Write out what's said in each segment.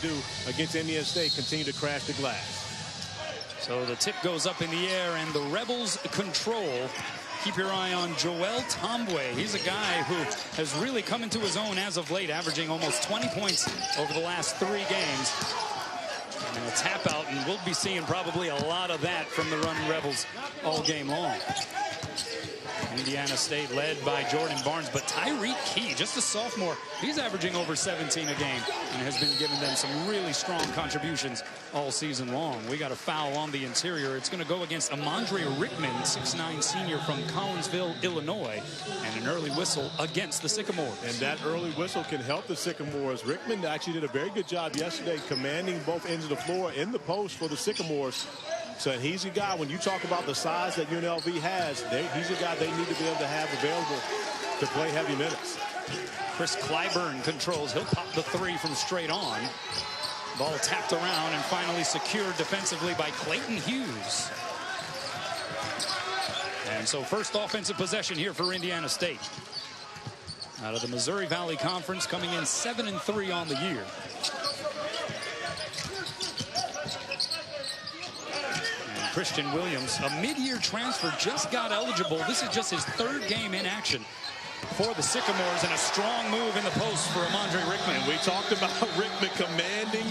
do against Indiana State, continue to crash the glass. So the tip goes up in the air, and the Rebels control. Keep your eye on Joel Ntambwe. He's a guy who has really come into his own as of late, averaging almost 20 points over the last 3 games. And a tap out, and we'll be seeing probably a lot of that from the Running Rebels all game long. Indiana State led by Jordan Barnes, but Tyreek Key, just a sophomore, he's averaging over 17 a game and has been giving them some really strong contributions all season long. We got a foul on the interior. It's going to go against Amandre Rickman, 6'9" senior from Collinsville, Illinois, and an early whistle against the Sycamores. And that early whistle can help the Sycamores. Rickman actually did a very good job yesterday commanding both ends of the floor in the post for the Sycamores. So he's a guy, when you talk about the size that UNLV has, he's a guy they need to be able to have available to play heavy minutes. Chris Clyburn controls. He'll pop the 3 from straight on. Ball tapped around and finally secured defensively by Clayton Hughes. And so first offensive possession here for Indiana State. Out of the Missouri Valley Conference, coming in 7-3 on the year. Christian Williams, a mid-year transfer, just got eligible. This is just his 3rd game in action for the Sycamores, and a strong move in the post for Amandre Rickman. And we talked about Rickman commanding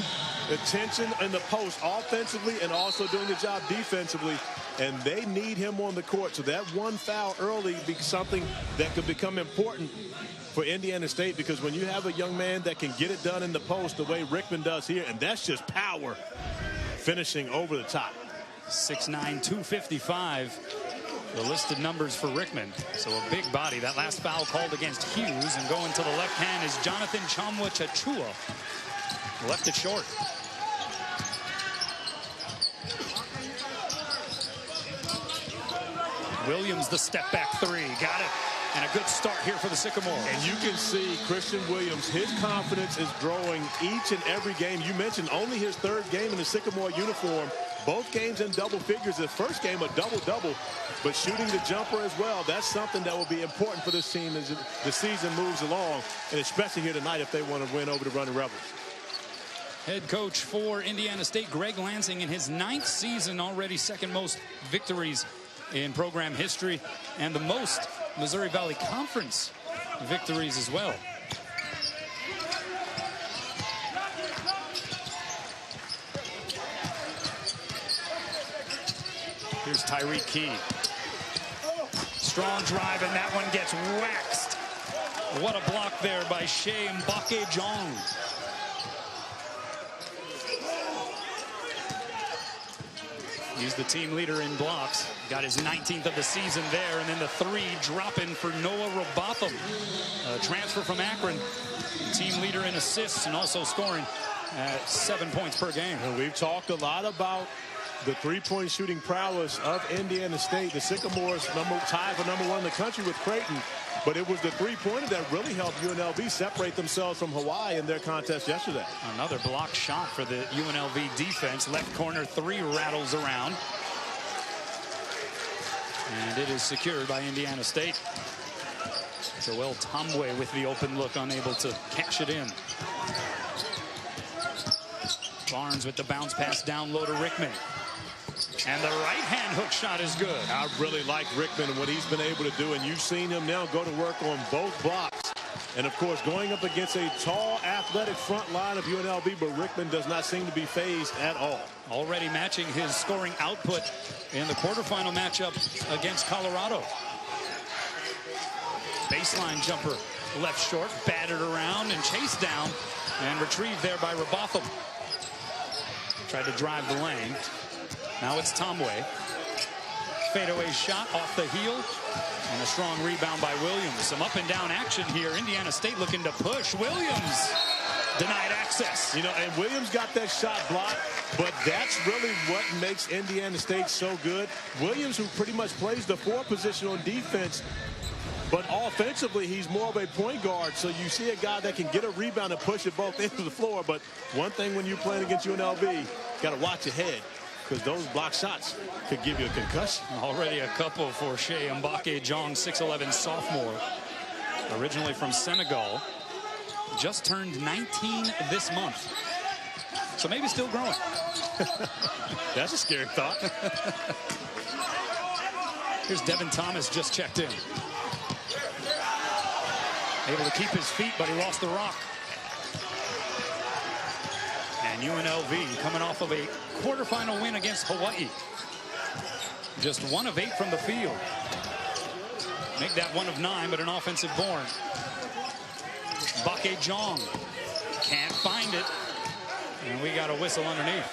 attention in the post offensively and also doing the job defensively, and they need him on the court. So that one foul early be something that could become important for Indiana State, because when you have a young man that can get it done in the post the way Rickman does here, and that's just power finishing over the top. 6'9", 255, the listed numbers for Rickman. So a big body. That last foul called against Hughes, and going to the left hand is Jonathan Chomwa-Chachua. Left it short. Williams, the step back 3, got it. And a good start here for the Sycamores. And you can see Christian Williams, his confidence is growing each and every game. You mentioned only his 3rd game in the Sycamore uniform. Both games in double figures. The first game a double-double, but shooting the jumper as well. That's something that will be important for this team as the season moves along, and especially here tonight if they want to win over the Running Rebels. Head coach for Indiana State, Greg Lansing, in his 9th season, already 2nd most victories in program history, and the most Missouri Valley Conference victories as well. Here's Tyreek Key. Strong drive, and that one gets waxed. What a block there by Shea Mbake-Jong. He's the team leader in blocks. Got his 19th of the season there, and then the 3 dropping for Noah Robotham. A transfer from Akron. Team leader in assists and also scoring at 7 points per game. And we've talked a lot about the 3-point shooting prowess of Indiana State. The Sycamores tied for #1 in the country with Creighton, but it was the 3-pointer that really helped UNLV separate themselves from Hawaii in their contest yesterday. Another block shot for the UNLV defense. Left corner 3 rattles around. And it is secured by Indiana State. Joel Ntambwe with the open look, unable to cash it in. Barnes with the bounce pass down low to Rickman. And the right-hand hook shot is good. I really like Rickman and what he's been able to do, and you've seen him now go to work on both blocks. And, of course, going up against a tall, athletic front line of UNLV, but Rickman does not seem to be phased at all. Already matching his scoring output in the quarterfinal matchup against Colorado. Baseline jumper left short, battered around and chased down and retrieved there by Robotham. Tried to drive the lane. Now it's Ntambwe. Fadeaway shot off the heel. And a strong rebound by Williams. Some up and down action here. Indiana State looking to push. Williams denied access. You know, and Williams got that shot blocked, but that's really what makes Indiana State so good. Williams, who pretty much plays the 4 position on defense, but offensively, he's more of a point guard. So you see a guy that can get a rebound and push it both ends of the floor. But one thing when you're playing against UNLV, got to watch your head, because those block shots could give you a concussion. Already a couple for Shea Mbake-Jong, 6'11" sophomore. Originally from Senegal. Just turned 19 this month. So maybe still growing. That's a scary thought. Here's Devin Thomas, just checked in. Able to keep his feet, but he lost the rock. And UNLV coming off of a quarterfinal win against Hawaii. Just 1 of 8 from the field. Make that 1 of 9, but an offensive board. Bake Jong can't find it. And we got a whistle underneath.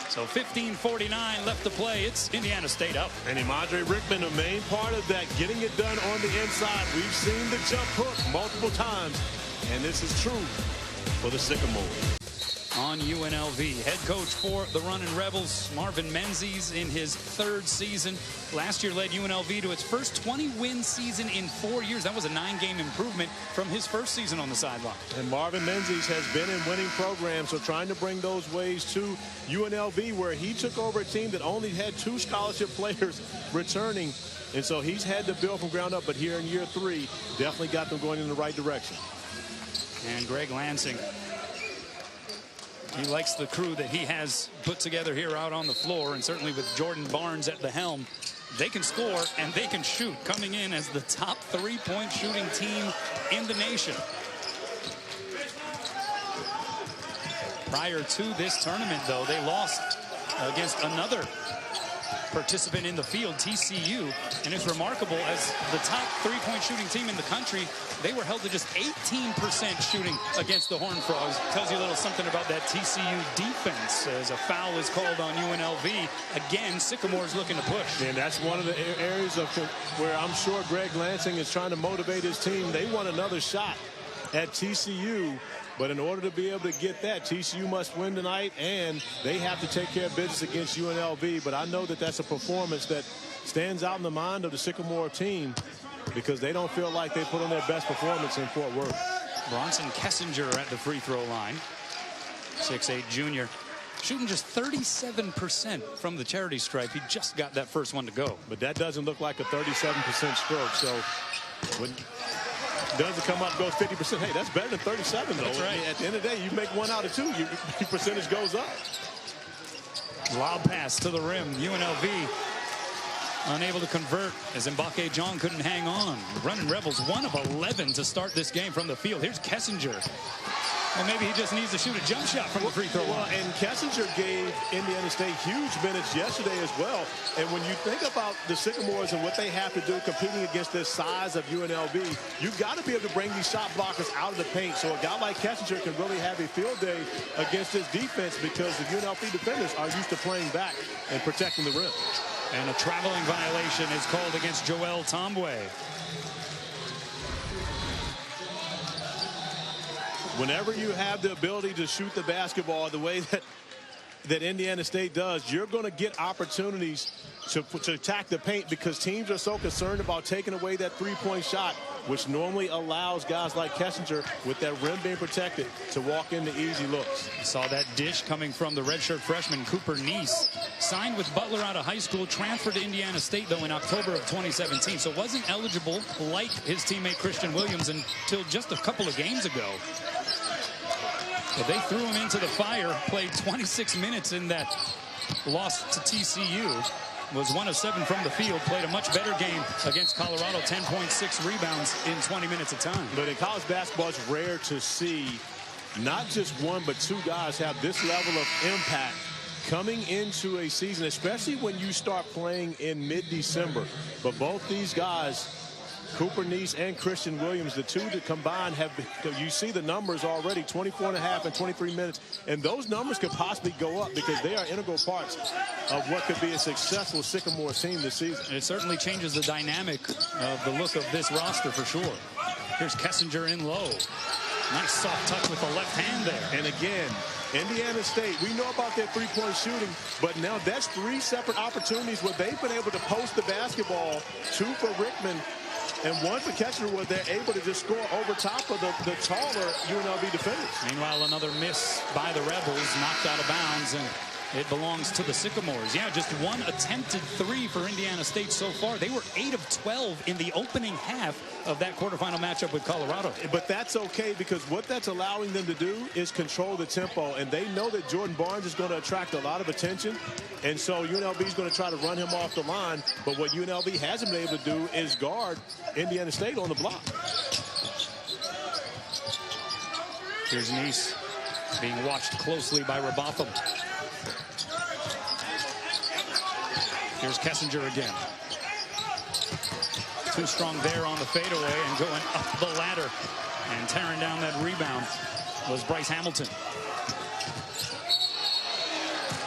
So 15:49 left to play. It's Indiana State up. And Ntambwe Rickman, the main part of that, getting it done on the inside. We've seen the jump hook multiple times, and this is true for the Sycamores. On UNLV, head coach for the Runnin' Rebels, Marvin Menzies, in his 3rd season. Last year led UNLV to its first 20-win season in 4 years. That was a 9-game improvement from his first season on the sideline. And Marvin Menzies has been in winning programs, so trying to bring those ways to UNLV, where he took over a team that only had 2 scholarship players returning. And so he's had to build from ground up, but here in year 3, definitely got them going in the right direction. And Greg Lansing, he likes the crew that he has put together here out on the floor, and certainly with Jordan Barnes at the helm, they can score and they can shoot, coming in as the top 3-point shooting team in the nation. Prior to this tournament, though, they lost against another participant in the field, TCU, and it's remarkable, as the top 3-point shooting team in the country, they were held to just 18% shooting against the Horned Frogs. Tells you a little something about that TCU defense, as a foul is called on UNLV. Again, Sycamore's looking to push. And that's one of the areas of where I'm sure Greg Lansing is trying to motivate his team. They want another shot at TCU. But in order to be able to get that, TCU must win tonight, and they have to take care of business against UNLV. But I know that that's a performance that stands out in the mind of the Sycamore team, because they don't feel like they put on their best performance in Fort Worth. Bronson Kessinger at the free throw line. 6'8" junior. Shooting just 37% from the charity stripe. He just got that first one to go. But that doesn't look like a 37% stroke. So when doesn't come up, goes 50%. Hey, that's better than 37, though. That's right. At the end of the day, you make 1 out of 2, your percentage goes up. Lob pass to the rim. UNLV unable to convert, as Mbake John couldn't hang on. Running Rebels 1 of 11 to start this game from the field. Here's Kessinger. Well, maybe he just needs to shoot a jump shot from the free throw line. Well, and Kessinger gave Indiana State huge minutes yesterday as well. And when you think about the Sycamores and what they have to do competing against this size of UNLV, you've got to be able to bring these shot blockers out of the paint. So a guy like Kessinger can really have a field day against this defense, because the UNLV defenders are used to playing back and protecting the rim. And a traveling violation is called against Joel Ntambwe. Whenever you have the ability to shoot the basketball the way that Indiana State does, you're going to get opportunities to attack the paint, because teams are so concerned about taking away that 3-point shot, which normally allows guys like Kessinger, with that rim being protected, to walk into easy looks. Saw that dish coming from the redshirt freshman Cooper Neese. Signed with Butler out of high school, transferred to Indiana State, though, in October of 2017. So wasn't eligible like his teammate Christian Williams until just a couple of games ago. But they threw him into the fire, played 26 minutes in that loss to TCU. Was 1 of 7 from the field, played a much better game against Colorado, 10.6 rebounds in 20 minutes of time. But in college basketball, it's rare to see not just 1 but 2 guys have this level of impact coming into a season, especially when you start playing in mid-December. But both these guys, Cooper Neese and Christian Williams, the 2 that combined have, you see the numbers already, 24.5 and 23 minutes. And those numbers could possibly go up, because they are integral parts of what could be a successful Sycamore team this season. It certainly changes the dynamic of the look of this roster for sure. Here's Kessinger in low. Nice soft touch with the left hand there. And again, Indiana State, we know about their 3-point shooting, but now that's 3 separate opportunities where they've been able to post the basketball, 2 for Rickman, and 1 for Kessinger, where they're able to just score over top of the taller UNLV defenders. Meanwhile, another miss by the Rebels, knocked out of bounds, and it belongs to the Sycamores. Yeah, just one attempted three for Indiana State so far. They were 8 of 12 in the opening half of that quarterfinal matchup with Colorado. But that's okay, because what that's allowing them to do is control the tempo, and they know that Jordan Barnes is going to attract a lot of attention, and so UNLV is going to try to run him off the line. But what UNLV hasn't been able to do is guard Indiana State on the block. Here's Nice being watched closely by Robotham. Here's Kessinger again. Too strong there on the fadeaway and going up the ladder. And tearing down that rebound was Bryce Hamilton.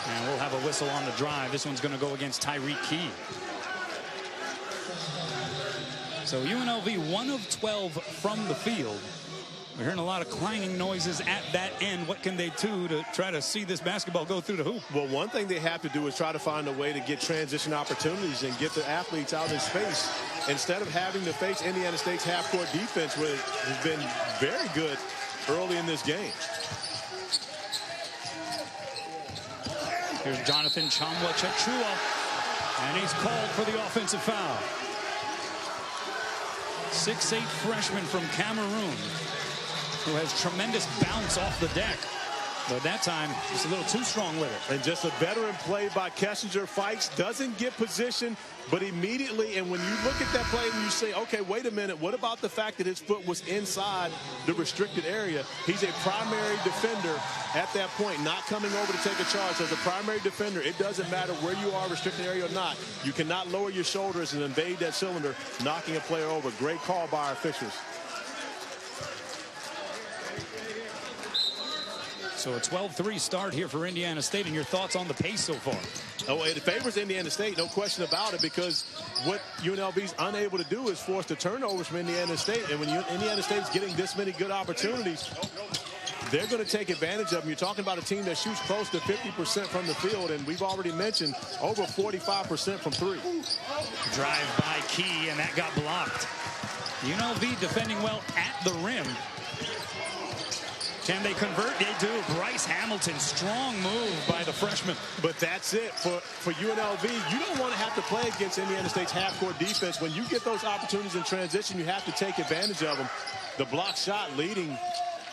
And we'll have a whistle on the drive. This one's going to go against Tyreek Key. So UNLV 1 of 12 from the field. We're hearing a lot of clanging noises at that end. What can they do to try to see this basketball go through the hoop? Well, one thing they have to do is try to find a way to get transition opportunities and get the athletes out in space instead of having to face Indiana State's half-court defense, which has been very good early in this game. Here's Jonathan Ntambwe Chachua, and he's called for the offensive foul. 6'8" freshman from Cameroon, who has tremendous bounce off the deck. But that time, just a little too strong with it. And just a veteran play by Kessinger. Fights, doesn't get position, but immediately, and when you look at that play and you say, okay, wait a minute, what about the fact that his foot was inside the restricted area? He's a primary defender at that point, not coming over to take a charge. So as a primary defender, it doesn't matter where you are, restricted area or not. You cannot lower your shoulders and invade that cylinder, knocking a player over. Great call by our officials. So a 12-3 start here for Indiana State, and your thoughts on the pace so far? Oh, it favors Indiana State, no question about it, because what UNLV's unable to do is force the turnovers from Indiana State. And when Indiana State's getting this many good opportunities, they're going to take advantage of them. You're talking about a team that shoots close to 50% from the field, and we've already mentioned over 45% from three. Drive by Key, and that got blocked. UNLV defending well at the rim. Can they convert? They do. Bryce Hamilton, strong move by the freshman. But that's it for UNLV. You don't want to have to play against Indiana State's half-court defense. When you get those opportunities in transition, you have to take advantage of them. The block shot leading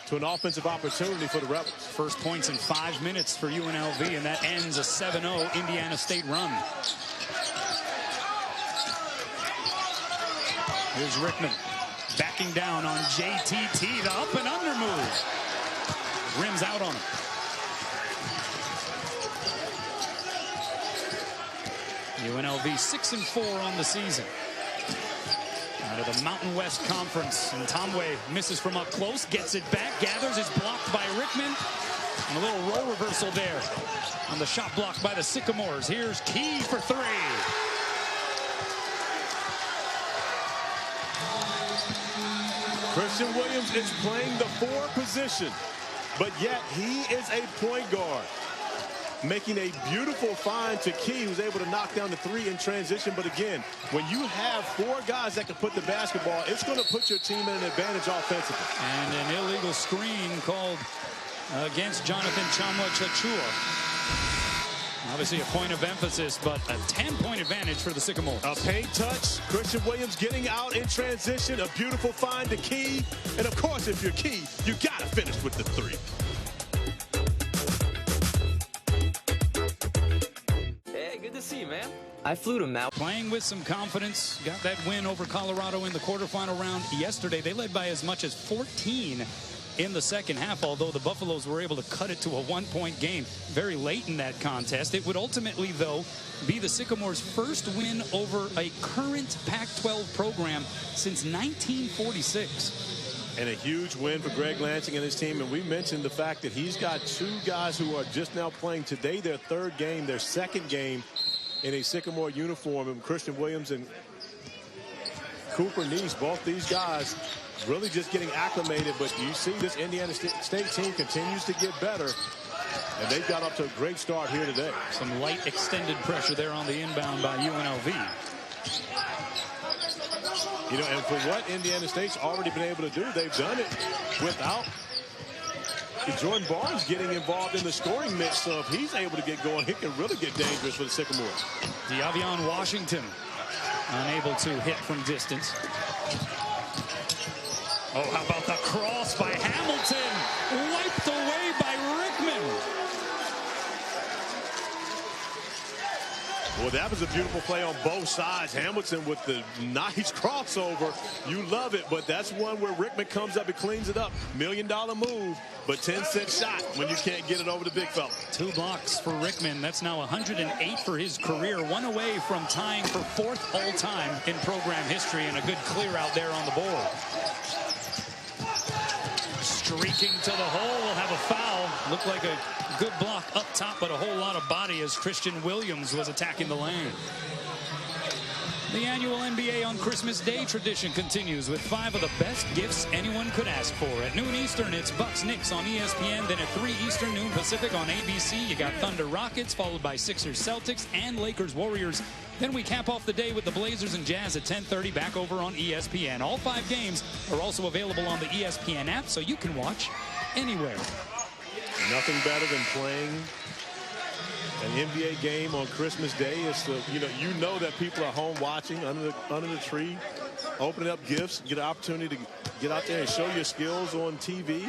to an offensive opportunity for the Rebels. First points in 5 minutes for UNLV, and that ends a 7-0 Indiana State run. Here's Rickman backing down on JTT, the up and under move. Rims out on him. UNLV 6-4 on the season. Out of the Mountain West Conference, and Ntambwe misses from up close, gets it back, gathers, is blocked by Rickman. And a little roll reversal there on the shot blocked by the Sycamores. Here's Key for three. Christian Williams is playing the 4 position, but yet he is a point guard. Making a beautiful find to Key, who's able to knock down the 3 in transition. But again, when you have 4 guys that can put the basketball, it's going to put your team in an advantage offensively. And an illegal screen called against Jonathan Ntambwe Chachua. Obviously a point of emphasis, but a 10-point advantage for the Sycamores. A paint touch, Christian Williams getting out in transition, a beautiful find to Key. And of course, if you're Key, you got to finish with the 3. Good to see you, man. I flew to Maui. Playing with some confidence. Got that win over Colorado in the quarterfinal round yesterday. They led by as much as 14 in the second half, although the Buffaloes were able to cut it to a 1-point game very late in that contest. It would ultimately, though, be the Sycamores' first win over a current Pac-12 program since 1946. And a huge win for Greg Lansing and his team. And we mentioned the fact that he's got 2 guys who are just now playing today their 3rd game, their 2nd game in a Sycamore uniform. And Christian Williams and Cooper Nice, both these guys really just getting acclimated. But you see this Indiana State team continues to get better. And they've got up to a great start here today. Some light extended pressure there on the inbound by UNLV. You know, and for what Indiana State's already been able to do, they've done it without Jordan Barnes getting involved in the scoring mix, so if he's able to get going, it can really get dangerous for the Sycamores. De'Avion Washington unable to hit from distance. Oh, how about the cross by Hamilton? Wiped away by Rickman. Well, that was a beautiful play on both sides. Hamilton with the nice crossover. You love it, but that's one where Rickman comes up and cleans it up. $1 million move, but 10-cent shot when you can't get it over the big fella. 2 blocks for Rickman. That's now 108 for his career. 1 away from tying for 4th all-time in program history, and a good clear out there on the board. Streaking to the hole, will have a foul. Looked like a good block up top, but a whole lot of body as Christian Williams was attacking the lane. The annual NBA on Christmas Day tradition continues with 5 of the best gifts anyone could ask for. At noon Eastern, it's Bucks Knicks on ESPN. Then at 3 Eastern, noon Pacific on ABC, you got Thunder Rockets, followed by Sixers Celtics and Lakers Warriors. Then we cap off the day with the Blazers and Jazz at 10:30 back over on ESPN. All 5 games are also available on the ESPN app, so you can watch anywhere. Nothing better than playing an NBA game on Christmas Day. Is the, you know that people are home watching under the tree, opening up gifts, get an opportunity to get out there and show your skills on TV.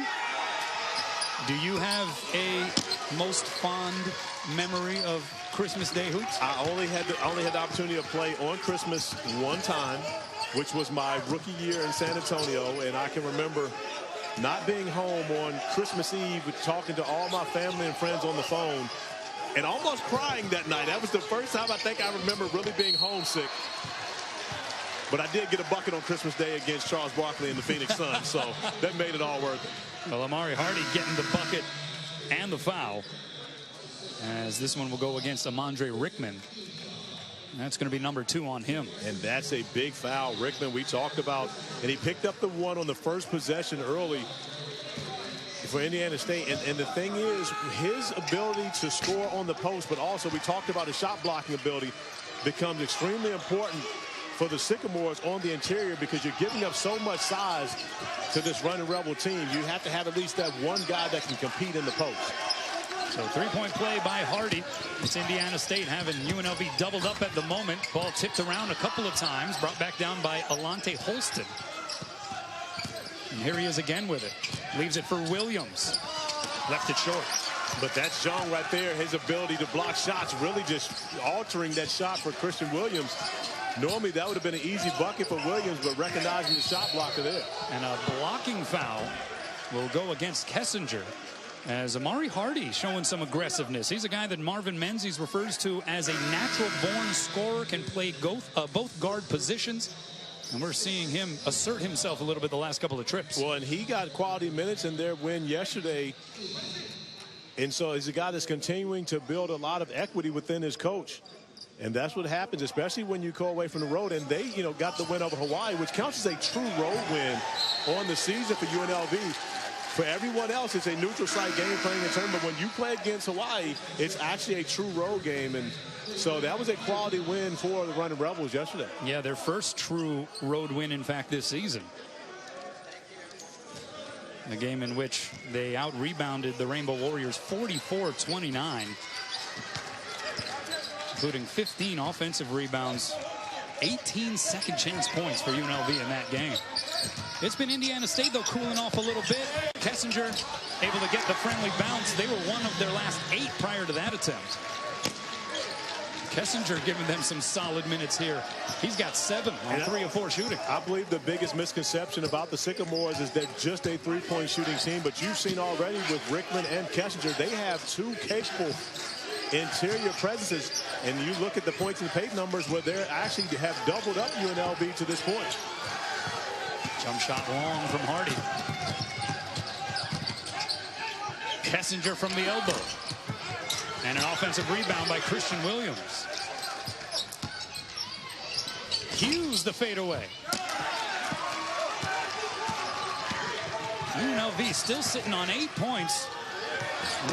Do you have a most fond memory of Christmas Day hoops? I only had the opportunity to play on Christmas one time, which was my rookie year in San Antonio, and I can remember not being home on Christmas Eve, talking to all my family and friends on the phone, and almost crying that night. That was the first time I think I remember really being homesick. But I did get a bucket on Christmas Day against Charles Barkley and the Phoenix Suns, so that made it all worth it. Well, Amari Hardy getting the bucket and the foul, as this one will go against Amandre Rickman. That's going to be number 2 on him. And that's a big foul. Rickman, we talked about, and he picked up the one on the first possession early for Indiana State. And the thing is, his ability to score on the post, but also we talked about his shot blocking ability, becomes extremely important for the Sycamores on the interior, because you're giving up so much size to this running Rebel team. You have to have at least that one guy that can compete in the post. So 3-point play by Hardy. It's Indiana State having UNLV doubled up at the moment. Ball tipped around a couple of times, brought back down by Alante Holston. And here he is again with it. Leaves it for Williams. Left it short. But that's Jong right there. His ability to block shots, really just altering that shot for Christian Williams. Normally that would have been an easy bucket for Williams, but recognizing the shot blocker there. And a blocking foul will go against Kessinger, as Amari Hardy showing some aggressiveness. He's a guy that Marvin Menzies refers to as a natural-born scorer, can play both guard positions. And we're seeing him assert himself a little bit the last couple of trips. Well, and he got quality minutes in their win yesterday. And so he's a guy that's continuing to build a lot of equity within his coach. And that's what happens, especially when you go away from the road. And they, got the win over Hawaii, which counts as a true road win on the season for UNLV. For everyone else, it's a neutral site game playing in tournament. When you play against Hawaii, it's actually a true road game. And so that was a quality win for the Running Rebels yesterday. Yeah, their first true road win, in fact, this season. A game in which they out-rebounded the Rainbow Warriors 44-29, including 15 offensive rebounds, 18 second-chance points for UNLV in that game. It's been Indiana State, though, cooling off a little bit. Kessinger able to get the friendly bounce. They were one of their last 8 prior to that attempt. Kessinger giving them some solid minutes here. He's got 7 on 3 of 4 shooting. I believe the biggest misconception about the Sycamores is they're just a 3-point shooting team, but you've seen already with Rickman and Kessinger, they have 2 capable interior presences, and you look at the points and paint numbers where they actually have doubled up UNLV to this point. Jump shot long from Hardy. Kessinger from the elbow. And an offensive rebound by Christian Williams. Hughes the fadeaway. UNLV still sitting on 8 points.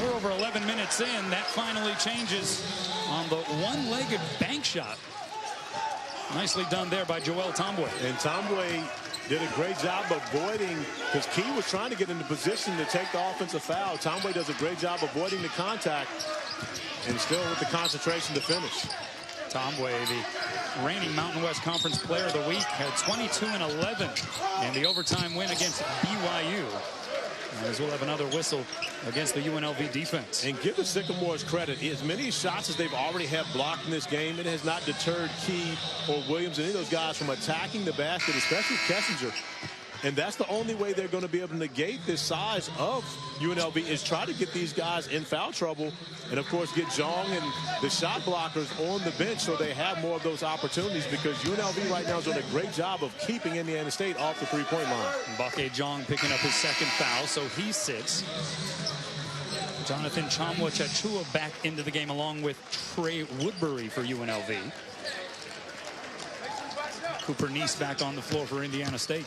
We're over 11 minutes in. That finally changes on the one-legged bank shot Nicely done there by Joel Ntambwe. And Ntambwe did a great job avoiding, because Key was trying to get into position to take the offensive foul. Ntambwe does a great job avoiding the contact and still with the concentration to finish. Ntambwe, the reigning Mountain West Conference Player of the Week, had 22 and 11 in the overtime win against BYU. As we'll have another whistle against the UNLV defense. And give the Sycamores credit. As many shots as they've already had blocked in this game, it has not deterred Key or Williams and any of those guys from attacking the basket, especially Kessinger. And that's the only way they're going to be able to negate this size of UNLV, is try to get these guys in foul trouble and, of course, get Jong and the shot blockers on the bench so they have more of those opportunities, because UNLV right now is doing a great job of keeping Indiana State off the three-point line. Bucky Jong picking up his second foul, so he sits. Jonathan Tchamwa back into the game along with Trey Woodbury for UNLV. Cooper Neese back on the floor for Indiana State.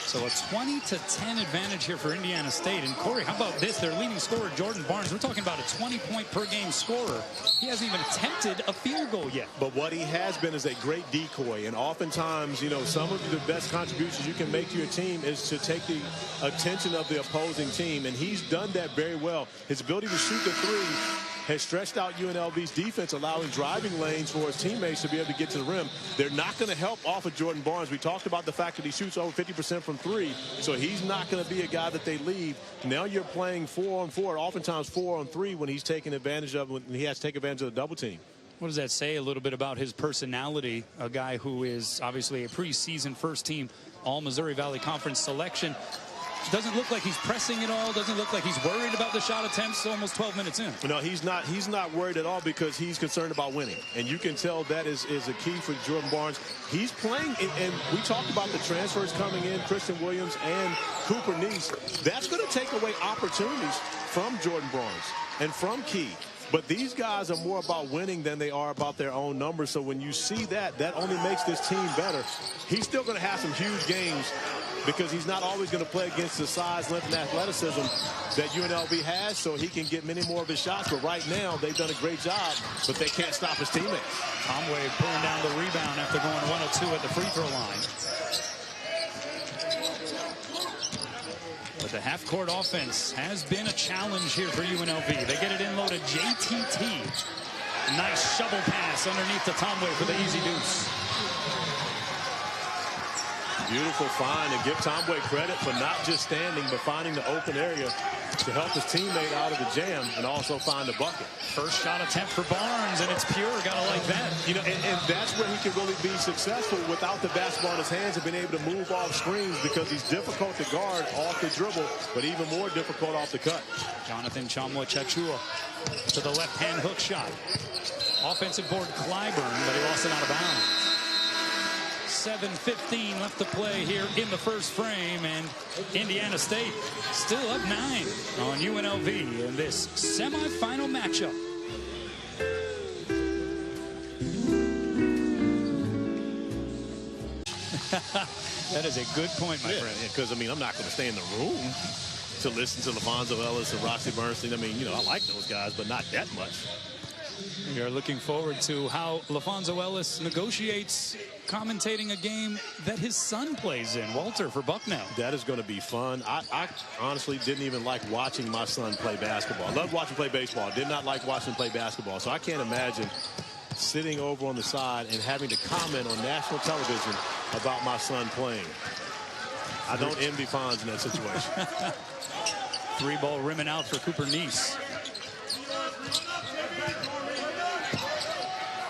So a 20-10 advantage here for Indiana State. And Corey, how about this? Their leading scorer, Jordan Barnes. We're talking about a 20-point-per-game scorer. He hasn't even attempted a field goal yet. But what he has been is a great decoy. And oftentimes, you know, some of the best contributions you can make to your team is to take the attention of the opposing team. And he's done that very well. His ability to shoot the three has stretched out UNLV's defense, allowing driving lanes for his teammates to be able to get to the rim. They're not going to help off of Jordan Barnes. We talked about the fact that he shoots over 50% from three, so he's not going to be a guy that they leave. Now you're playing 4-on-4, oftentimes 4-on-3 when he's taking advantage of, when he has to take advantage of the double team. What does that say a little bit about his personality? A guy who is obviously a preseason first-team All-Missouri Valley Conference selection. Doesn't look like he's pressing at all. Doesn't look like he's worried about the shot attempts almost 12 minutes in. No, he's not worried at all, because he's concerned about winning. And you can tell that is a key for Jordan Barnes. He's playing, and we talked about the transfers coming in, Christian Williams and Cooper Neese. That's going to take away opportunities from Jordan Barnes and from Key. But these guys are more about winning than they are about their own numbers. So when you see that, that only makes this team better. He's still going to have some huge games, because he's not always going to play against the size, length, and athleticism that UNLV has, so he can get many more of his shots. But right now, they've done a great job, but they can't stop his teammates. Conway pulling down the rebound after going 1-2 at the free throw line. But the half-court offense has been a challenge here for UNLV. They get it in low to JTT. Nice shovel pass underneath to Ntambwe for the easy deuce. Beautiful find, and give Ntambwe credit for not just standing, but finding the open area to help his teammate out of the jam and also find the bucket. First shot attempt for Barnes, and it's pure. Gotta like that. You know, and that's where he can really be successful without the basketball in his hands and being able to move off screens, because he's difficult to guard off the dribble, but even more difficult off the cut. Jonathan Tchamwa to the left-hand hook shot. Offensive board Clyburn, but he lost it out of bounds. 7:15 left to play here in the first frame, and Indiana State still up 9 on UNLV in this semifinal matchup. That is a good point, my friend. Because, I mean, I'm not going to stay in the room to listen to LaVonzo Ellis and Roxy Bernstein. I mean, you know, I like those guys, but not that much. We are looking forward to how LaVonzo Ellis negotiates commentating a game that his son plays in, Walter, for Bucknell. That is going to be fun. I honestly didn't even like watching my son play basketball. I loved watching him play baseball. Did not like watching him play basketball. So I can't imagine sitting over on the side and having to comment on national television about my son playing. I don't envy Fonz in that situation. 3-ball rimming out for Cooper Neese.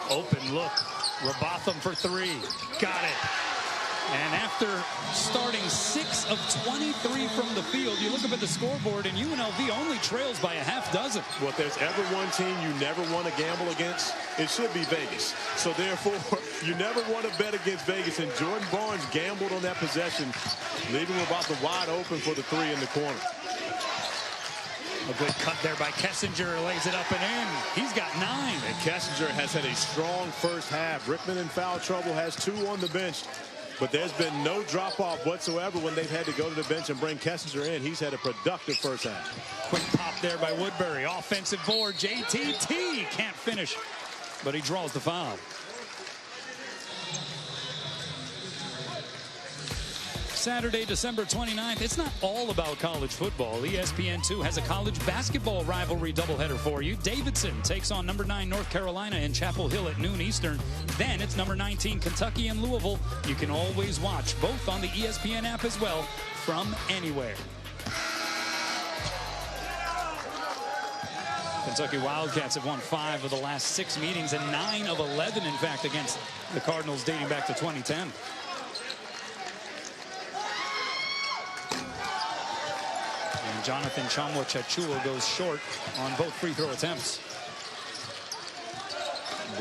Open look. Robotham for 3. Got it. And after starting 6 of 23 from the field, you look up at the scoreboard, and UNLV only trails by a half dozen. Well, if there's ever one team you never want to gamble against, it should be Vegas. So therefore, you never want to bet against Vegas. And Jordan Barnes gambled on that possession, leaving Robotham wide open for the 3 in the corner. A good cut there by Kessinger, lays it up and in. He's got 9. And Kessinger has had a strong first half. Rickman in foul trouble, has 2 on the bench. but there's been no drop-off whatsoever when they've had to go to the bench and bring Kessinger in. He's had a productive first half. Quick pop there by Woodbury. Offensive board. JTT can't finish, but he draws the foul. Saturday, December 29th. It's not all about college football. ESPN2 has a college basketball rivalry doubleheader for you. Davidson takes on number 9 North Carolina in Chapel Hill at noon Eastern. Then it's number 19 Kentucky and Louisville. You can always watch both on the ESPN app as well from anywhere. Kentucky Wildcats have won 5 of the last 6 meetings and 9 of 11, in fact, against the Cardinals dating back to 2010. Jonathan Chachua goes short on both free throw attempts.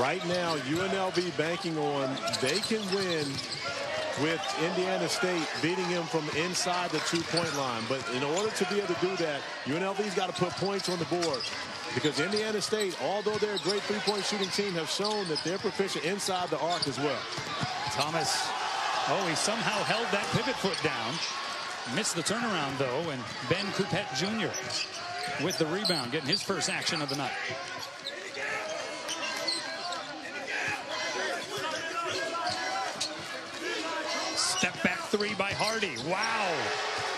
Right now, UNLV banking on they can win with Indiana State beating him from inside the two-point line. But in order to be able to do that, UNLV's got to put points on the board. Because Indiana State, although they're a great three-point shooting team, have shown that they're proficient inside the arc as well. Thomas, he somehow held that pivot foot down. Missed the turnaround, though, and Ben Coupette Jr. with the rebound, getting his first action of the night. Step back three by Hardy. Wow.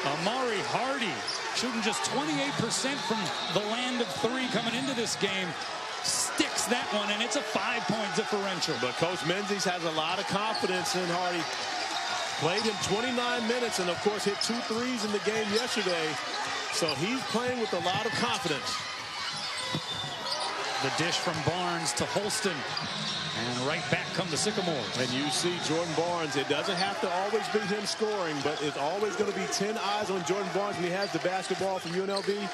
Amari Hardy shooting just 28% from the land of three coming into this game. Sticks that one, and it's a 5-point differential. But Coach Menzies has a lot of confidence in Hardy. Played him 29 minutes and, of course, hit 2 threes in the game yesterday. So he's playing with a lot of confidence. The dish from Barnes to Holston. And right back come the Sycamores. And you see Jordan Barnes. It doesn't have to always be him scoring, but it's always going to be 10 eyes on Jordan Barnes when he has the basketball from UNLV.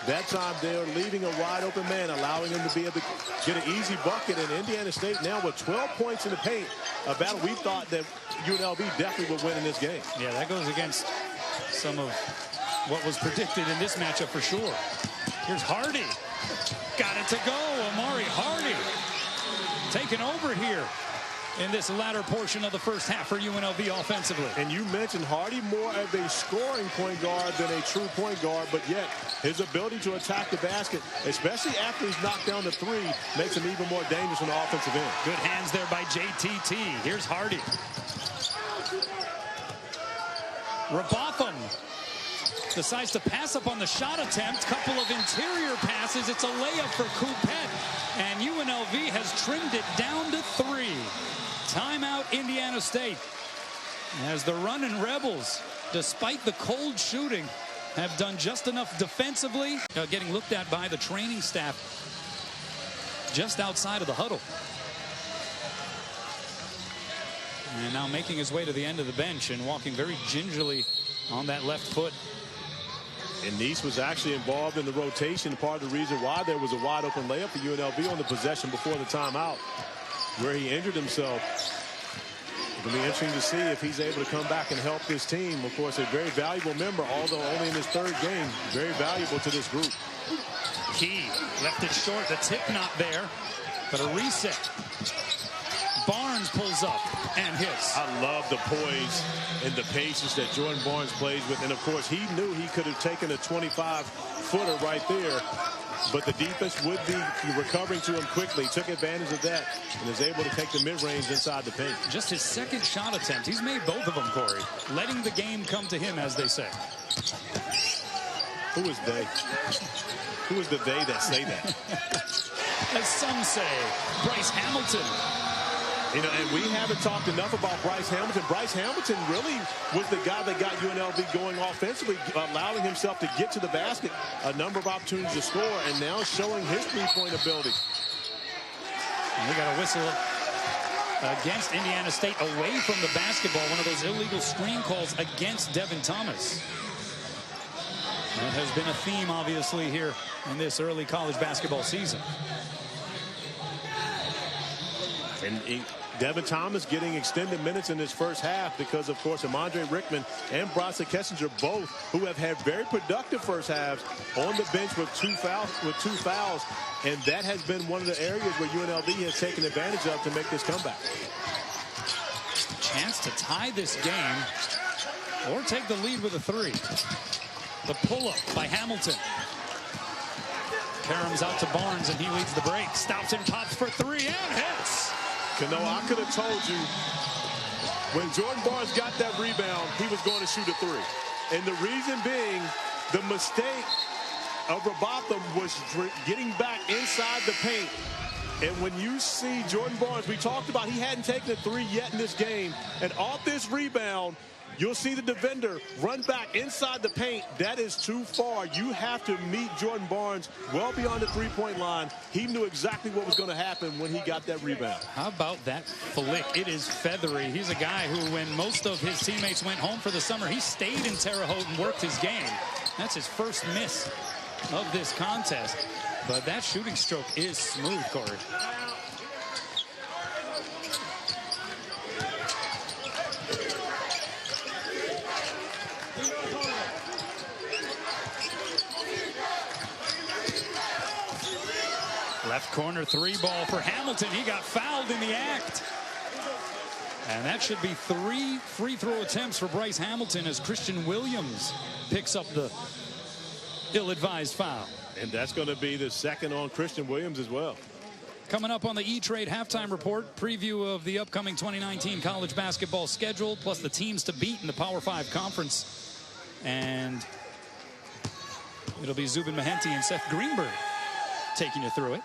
That time they're leaving a wide open man, allowing him to be able to get an easy bucket. And Indiana State now with 12 points in the paint, a battle we thought that UNLV definitely would win in this game. Yeah, that goes against some of what was predicted in this matchup for sure. Here's Hardy. Got it to go. Amari Hardy taking over here in this latter portion of the first half for UNLV offensively. And you mentioned Hardy more of a scoring point guard than a true point guard, but yet his ability to attack the basket, especially after he's knocked down the three, makes him even more dangerous on the offensive end. Good hands there by JTT. Here's Hardy. Robotham decides to pass up on the shot attempt. Couple of interior passes. It's a layup for Coupette. And UNLV has trimmed it down to 3. Timeout, Indiana State. As the running Rebels, despite the cold shooting, have done just enough defensively. Getting looked at by the training staff just outside of the huddle. And now making his way to the end of the bench and walking very gingerly on that left foot. And Nice was actually involved in the rotation. Part of the reason why there was a wide open layup for UNLV on the possession before the timeout, where he injured himself. It'll be interesting to see if he's able to come back and help this team. Of course, a very valuable member, although only in his 3rd game. Very valuable to this group. Key left it short. The tip not there, but a reset. Barnes pulls up and hits. I love the poise and the patience that Jordan Barnes plays with. And, of course, he knew he could have taken a 25-footer right there. But the defense would be recovering to him quickly. Took advantage of that and is able to take the mid-range inside the paint. Just his 2nd shot attempt. He's made both of them, Corey. Letting the game come to him, as they say. Who is they? Who is the they that say that? As some say, Bryce Hamilton. You know, and we haven't talked enough about Bryce Hamilton. Bryce Hamilton really was the guy that got UNLV going offensively, allowing himself to get to the basket, a number of opportunities to score, and now showing his three-point ability. And we got a whistle against Indiana State away from the basketball, one of those illegal screen calls against Devin Thomas. That has been a theme, obviously, here in this early college basketball season. And Devin Thomas getting extended minutes in this first half because, of course, Amandre Rickman and Bronson Kessinger, both who have had very productive first halves, on the bench with two fouls. And that has been one of the areas where UNLV has taken advantage of to make this comeback. chance to tie this game or take the lead with a three. The pull-up by Hamilton. Karam's out to Barnes, and he leads the break. Stops and pops for three and hits. Kano, I could have told you when Jordan Barnes got that rebound, he was going to shoot a three. And the reason being, the mistake of Robotham was getting back inside the paint. And when you see Jordan Barnes, we talked about he hadn't taken a three yet in this game. And off this rebound, you'll see the defender run back inside the paint. That is too far. You have to meet Jordan Barnes well beyond the three-point line. He knew exactly what was going to happen when he got that rebound. How about that flick? It is feathery. He's a guy who, when most of his teammates went home for the summer, he stayed in Terre Haute and worked his game. That's his first miss of this contest. But that shooting stroke is smooth, Corey. Left corner three ball for Hamilton. He got fouled in the act. And that should be 3 free throw attempts for Bryce Hamilton as Christian Williams picks up the ill-advised foul. And that's going to be the second on Christian Williams as well. Coming up on the E-Trade halftime report, preview of the upcoming 2019 college basketball schedule, plus the teams to beat in the Power 5 conference. And it'll be Zubin Mehenti and Seth Greenberg taking you through it.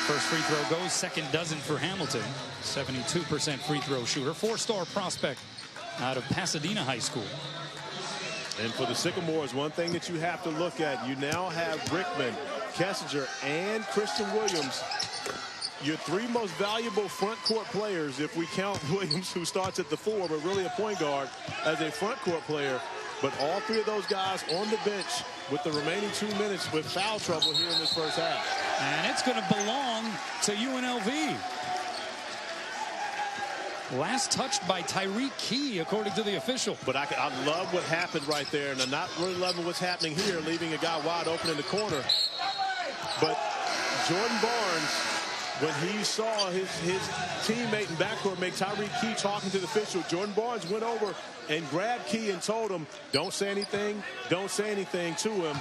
First free throw goes, second doesn't for Hamilton. 72% free throw shooter, four-star prospect out of Pasadena High School. And for the Sycamores, one thing that you have to look at, you now have Rickman, Kessinger, and Christian Williams. Your three most valuable front court players, if we count Williams, who starts at the 4, but really a point guard, as a front court player. But all three of those guys on the bench with the remaining 2 minutes with foul trouble here in this first half. And it's going to belong to UNLV. Last touched by Tyreek Key, according to the official. But I love what happened right there, and I'm not really loving what's happening here, leaving a guy wide open in the corner. But Jordan Barnes, when he saw his teammate in backcourt make Tyreek Key talking to the official, Jordan Barnes went over and grabbed Key and told him, don't say anything to him,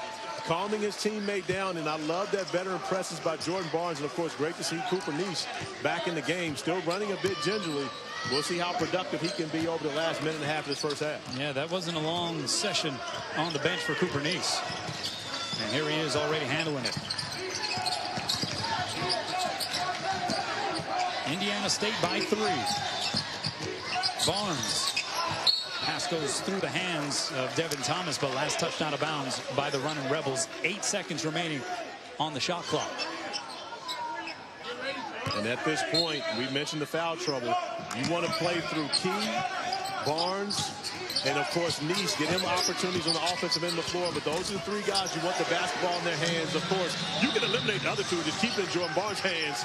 calming his teammate down. And I love that veteran presence by Jordan Barnes. And, of course, great to see Cooper Neese back in the game, still running a bit gingerly. We'll see how productive he can be over the last minute and a half of this first half. Yeah, that wasn't a long session on the bench for Cooper Neese. And here he is already handling it. Indiana State by 3. Barnes. Pass goes through the hands of Devin Thomas, but last touched out of bounds by the running Rebels. 8 seconds remaining on the shot clock. And at this point, we mentioned the foul trouble. You want to play through Key, Barnes, and of course Neese. Get him opportunities on the offensive end of the floor. But those are the three guys you want the basketball in their hands. Of course, you can eliminate the other two, just keep it in Jordan Barnes' hands,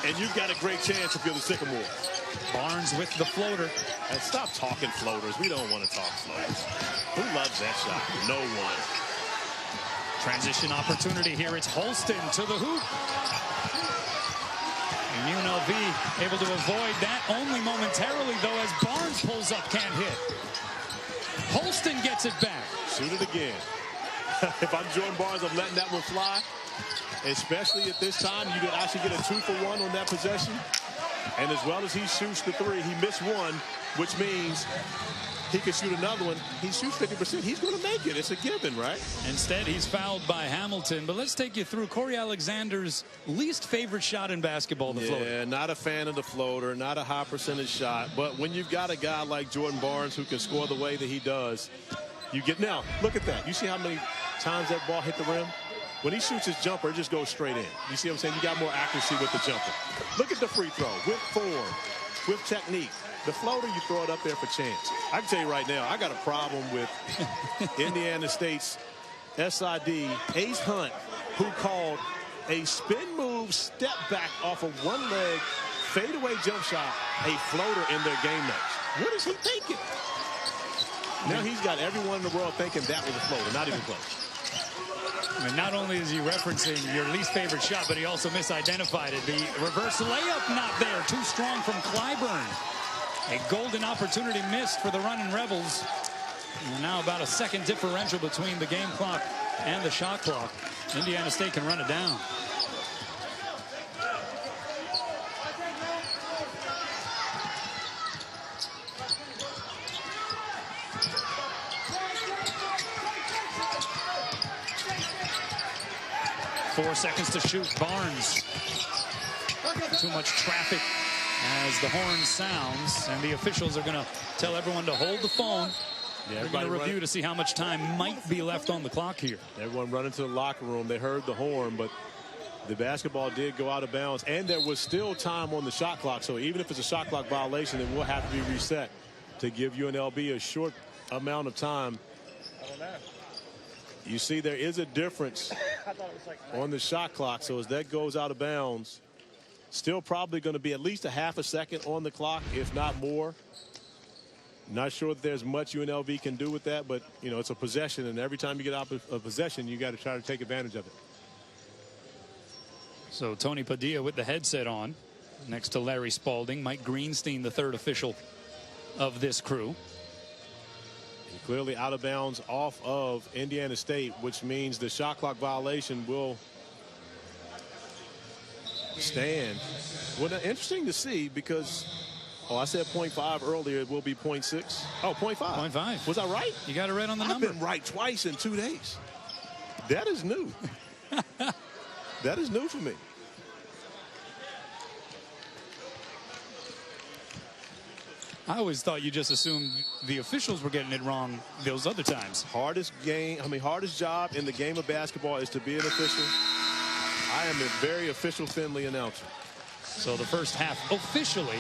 and you've got a great chance if you're the Sycamore. Barnes with the floater. And stop talking floaters. We don't want to talk floaters. Who loves that shot? No one. Transition opportunity here. It's Holston to the hoop. And UNLV able to avoid that only momentarily, though, as Barnes pulls up, can't hit. Holston gets it back. Shoot it again. If I'm Jordan Barnes, I'm letting that one fly. Especially at this time, you could actually get a 2-for-1 on that possession. And as well as he shoots the three, he missed one, which means he could shoot another one. He shoots 50%. He's going to make it. It's a given, right? Instead, he's fouled by Hamilton. But let's take you through Corey Alexander's least favorite shot in basketball, the floater. Yeah, not a fan of the floater, not a high percentage shot. But when you've got a guy like Jordan Barnes who can score the way that he does, you get. Now, look at that. You see how many times that ball hit the rim? When he shoots his jumper, it just goes straight in. You see what I'm saying? You got more accuracy with the jumper. Look at the free throw with form, with technique. The floater, you throw it up there for chance. I can tell you right now, I got a problem with Indiana State's SID, Ace Hunt, who called a spin move step back off of one leg, fadeaway jump shot, a floater in their game notes. What is he thinking? Now he's got everyone in the world thinking that was a floater, not even close. I mean, not only is he referencing your least favorite shot, but he also misidentified it. The reverse layup not there. Too strong from Clyburn. A golden opportunity missed for the running Rebels. And now about a second differential between the game clock and the shot clock. Indiana State can run it down. Four seconds to shoot. Barnes. Too much traffic as the horn sounds, and the officials are going to tell everyone to hold the phone. Yeah, they're going to review to see how much time might be left on the clock here. Everyone running to the locker room. They heard the horn, but the basketball did go out of bounds, and there was still time on the shot clock. So even if it's a shot clock violation, it will have to be reset to give UNLV a short amount of time. You see, there is a difference on the shot clock. So as that goes out of bounds, still probably going to be at least a half a second on the clock, if not more. Not sure that there's much UNLV can do with that, but, you know, it's a possession, and every time you get out of a possession, you got to try to take advantage of it. So Tony Padilla with the headset on next to Larry Spalding. Mike Greenstein, the third official of this crew. And clearly out of bounds off of Indiana State, which means the shot clock violation will stand. Well, now, interesting to see because, oh, I said 0.5 earlier. It will be 0.6. Oh, 0.5. 0.5. Was I right? You got it right on the number. I've been right twice in 2 days. That is new. That is new for me. I always thought you just assumed the officials were getting it wrong those other times. Hardest job in the game of basketball is to be an official. I am a very official-friendly announcer. So the first half officially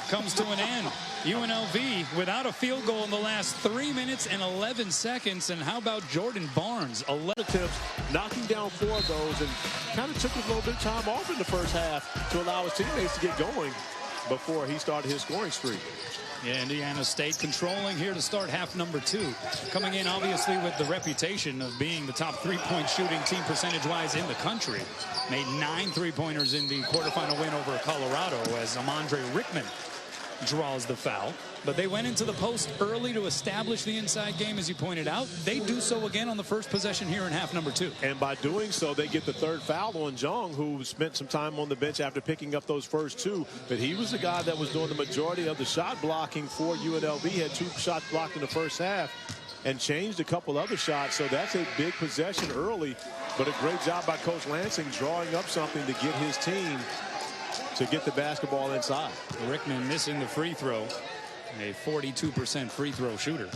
comes to an end. UNLV without a field goal in the last 3 minutes and 11 seconds. And how about Jordan Barnes? 11 attempts, knocking down 4 of those, and kind of took a little bit of time off in the first half to allow his teammates to get going before he started his scoring streak. Yeah, Indiana State controlling here to start half number 2. Coming in, obviously, with the reputation of being the top three-point shooting team percentage-wise in the country. Made 9 three-pointers in the quarterfinal win over Colorado as Amandre Rickman draws the foul. But they went into the post early to establish the inside game, as you pointed out. They do so again on the first possession here in half number 2. And by doing so, they get the third foul on Jong, who spent some time on the bench after picking up those first 2. But he was the guy that was doing the majority of the shot blocking for UNLV. He had 2 shots blocked in the first half and changed a couple other shots. So that's a big possession early. But a great job by Coach Lansing drawing up something to get his team to get the basketball inside. Rickman missing the free throw. A 42% free throw shooter.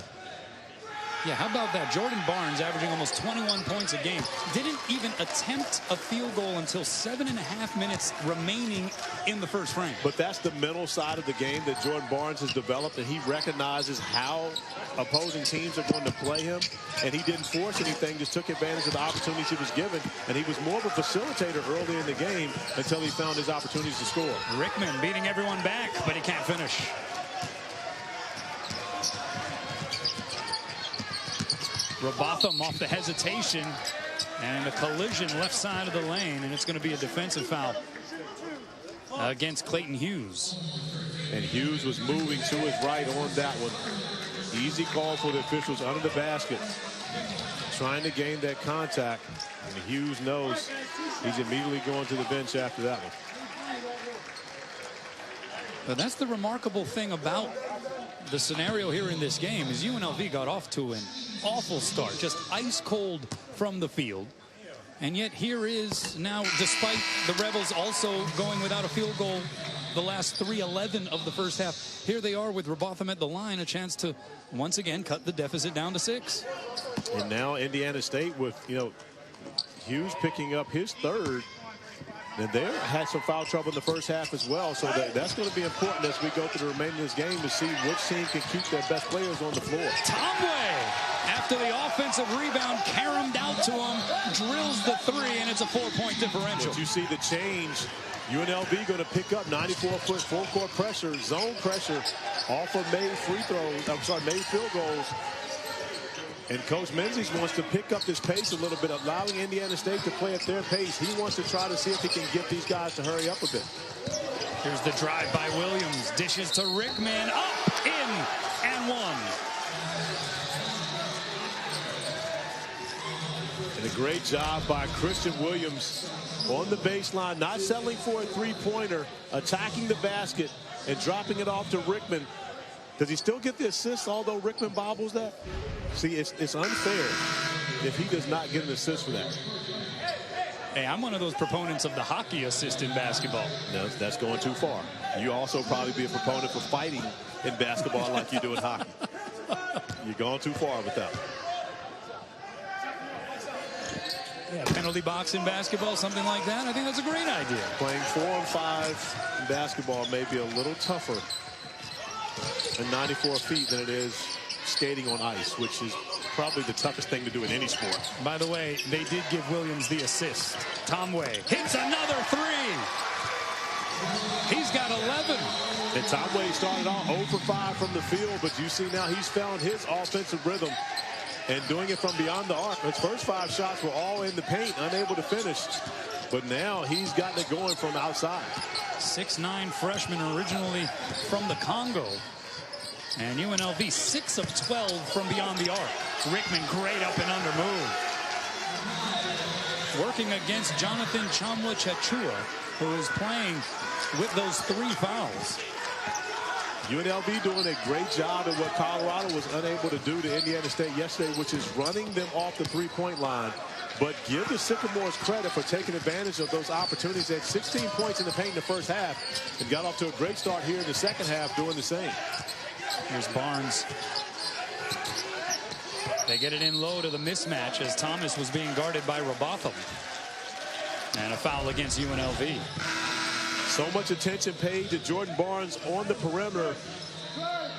Yeah, how about that? Jordan Barnes averaging almost 21 points a game. Didn't even attempt a field goal until 7.5 minutes remaining in the first frame. But that's the mental side of the game that Jordan Barnes has developed, and he recognizes how opposing teams are going to play him, and he didn't force anything, just took advantage of the opportunities he was given, and he was more of a facilitator early in the game until he found his opportunities to score. Rickman beating everyone back, but he can't finish. Robotham off the hesitation and a collision left side of the lane, and it's going to be a defensive foul against Clayton Hughes. And Hughes was moving to his right on that one. Easy call for the officials under the basket, trying to gain that contact, and Hughes knows he's immediately going to the bench after that one. But that's the remarkable thing about the scenario here in this game is UNLV got off to an awful start, just ice cold from the field. And yet here is now, despite the Rebels also going without a field goal the last 3:11 of the first half, here they are with Robotham at the line, a chance to once again cut the deficit down to 6. And now Indiana State with, you know, Hughes picking up his third. And they had some foul trouble in the first half as well, so that's going to be important as we go through the remainder of this game to see which team can keep their best players on the floor. Ntambwe After the offensive rebound caromed out to him, drills the three, and it's a 4-point differential. But you see the change. UNLV going to pick up 94-foot full-court pressure, zone pressure off of made made field goals. And Coach Menzies wants to pick up this pace a little bit, allowing Indiana State to play at their pace. He wants to try to see if he can get these guys to hurry up a bit. Here's the drive by Williams. Dishes to Rickman. Up, in, and one. And a great job by Christian Williams on the baseline, not settling for a three-pointer, attacking the basket and dropping it off to Rickman. Does he still get the assist, although Rickman bobbles that? See, it's unfair if he does not get an assist for that. Hey, I'm one of those proponents of the hockey assist in basketball. No, that's going too far. You also probably be a proponent for fighting in basketball like you do in hockey. You're going too far with that. Yeah, penalty box in basketball, something like that. I think that's a great idea. Playing 4 on 5 in basketball may be a little tougher in 94 feet than it is skating on ice, which is probably the toughest thing to do in any sport. By the way, they did give Williams the assist. Ntambwe hits another three. He's got 11. And Ntambwe started off 0 for 5 from the field, but you see now he's found his offensive rhythm and doing it from beyond the arc. His first 5 shots were all in the paint, unable to finish. But now he's gotten it going from outside. 6'9" freshman, originally from the Congo. And UNLV 6 of 12 from beyond the arc. Rickman, great up and under move. Working against Jonathan Chomla-Chachua, who is playing with those 3 fouls. UNLV doing a great job at what Colorado was unable to do to Indiana State yesterday, which is running them off the three-point line. But give the Sycamores credit for taking advantage of those opportunities. They had 16 points in the paint in the first half and got off to a great start here in the second half doing the same. Here's Barnes. They get it in low to the mismatch as Thomas was being guarded by Robotham. And a foul against UNLV. So much attention paid to Jordan Barnes on the perimeter.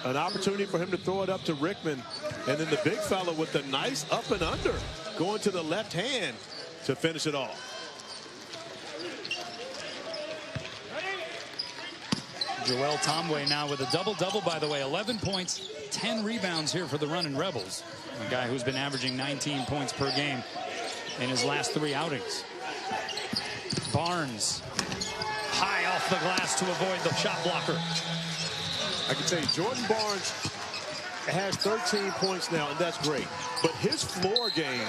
An opportunity for him to throw it up to Rickman. And then the big fella with the nice up and under going to the left hand to finish it off. Joel Ntambwe now with a double-double, by the way. 11 points, 10 rebounds here for the Runnin' Rebels. A guy who's been averaging 19 points per game in his last 3 outings. Barnes, high off the glass to avoid the shot blocker. I can tell you, Jordan Barnes has 13 points now, and that's great. But his floor game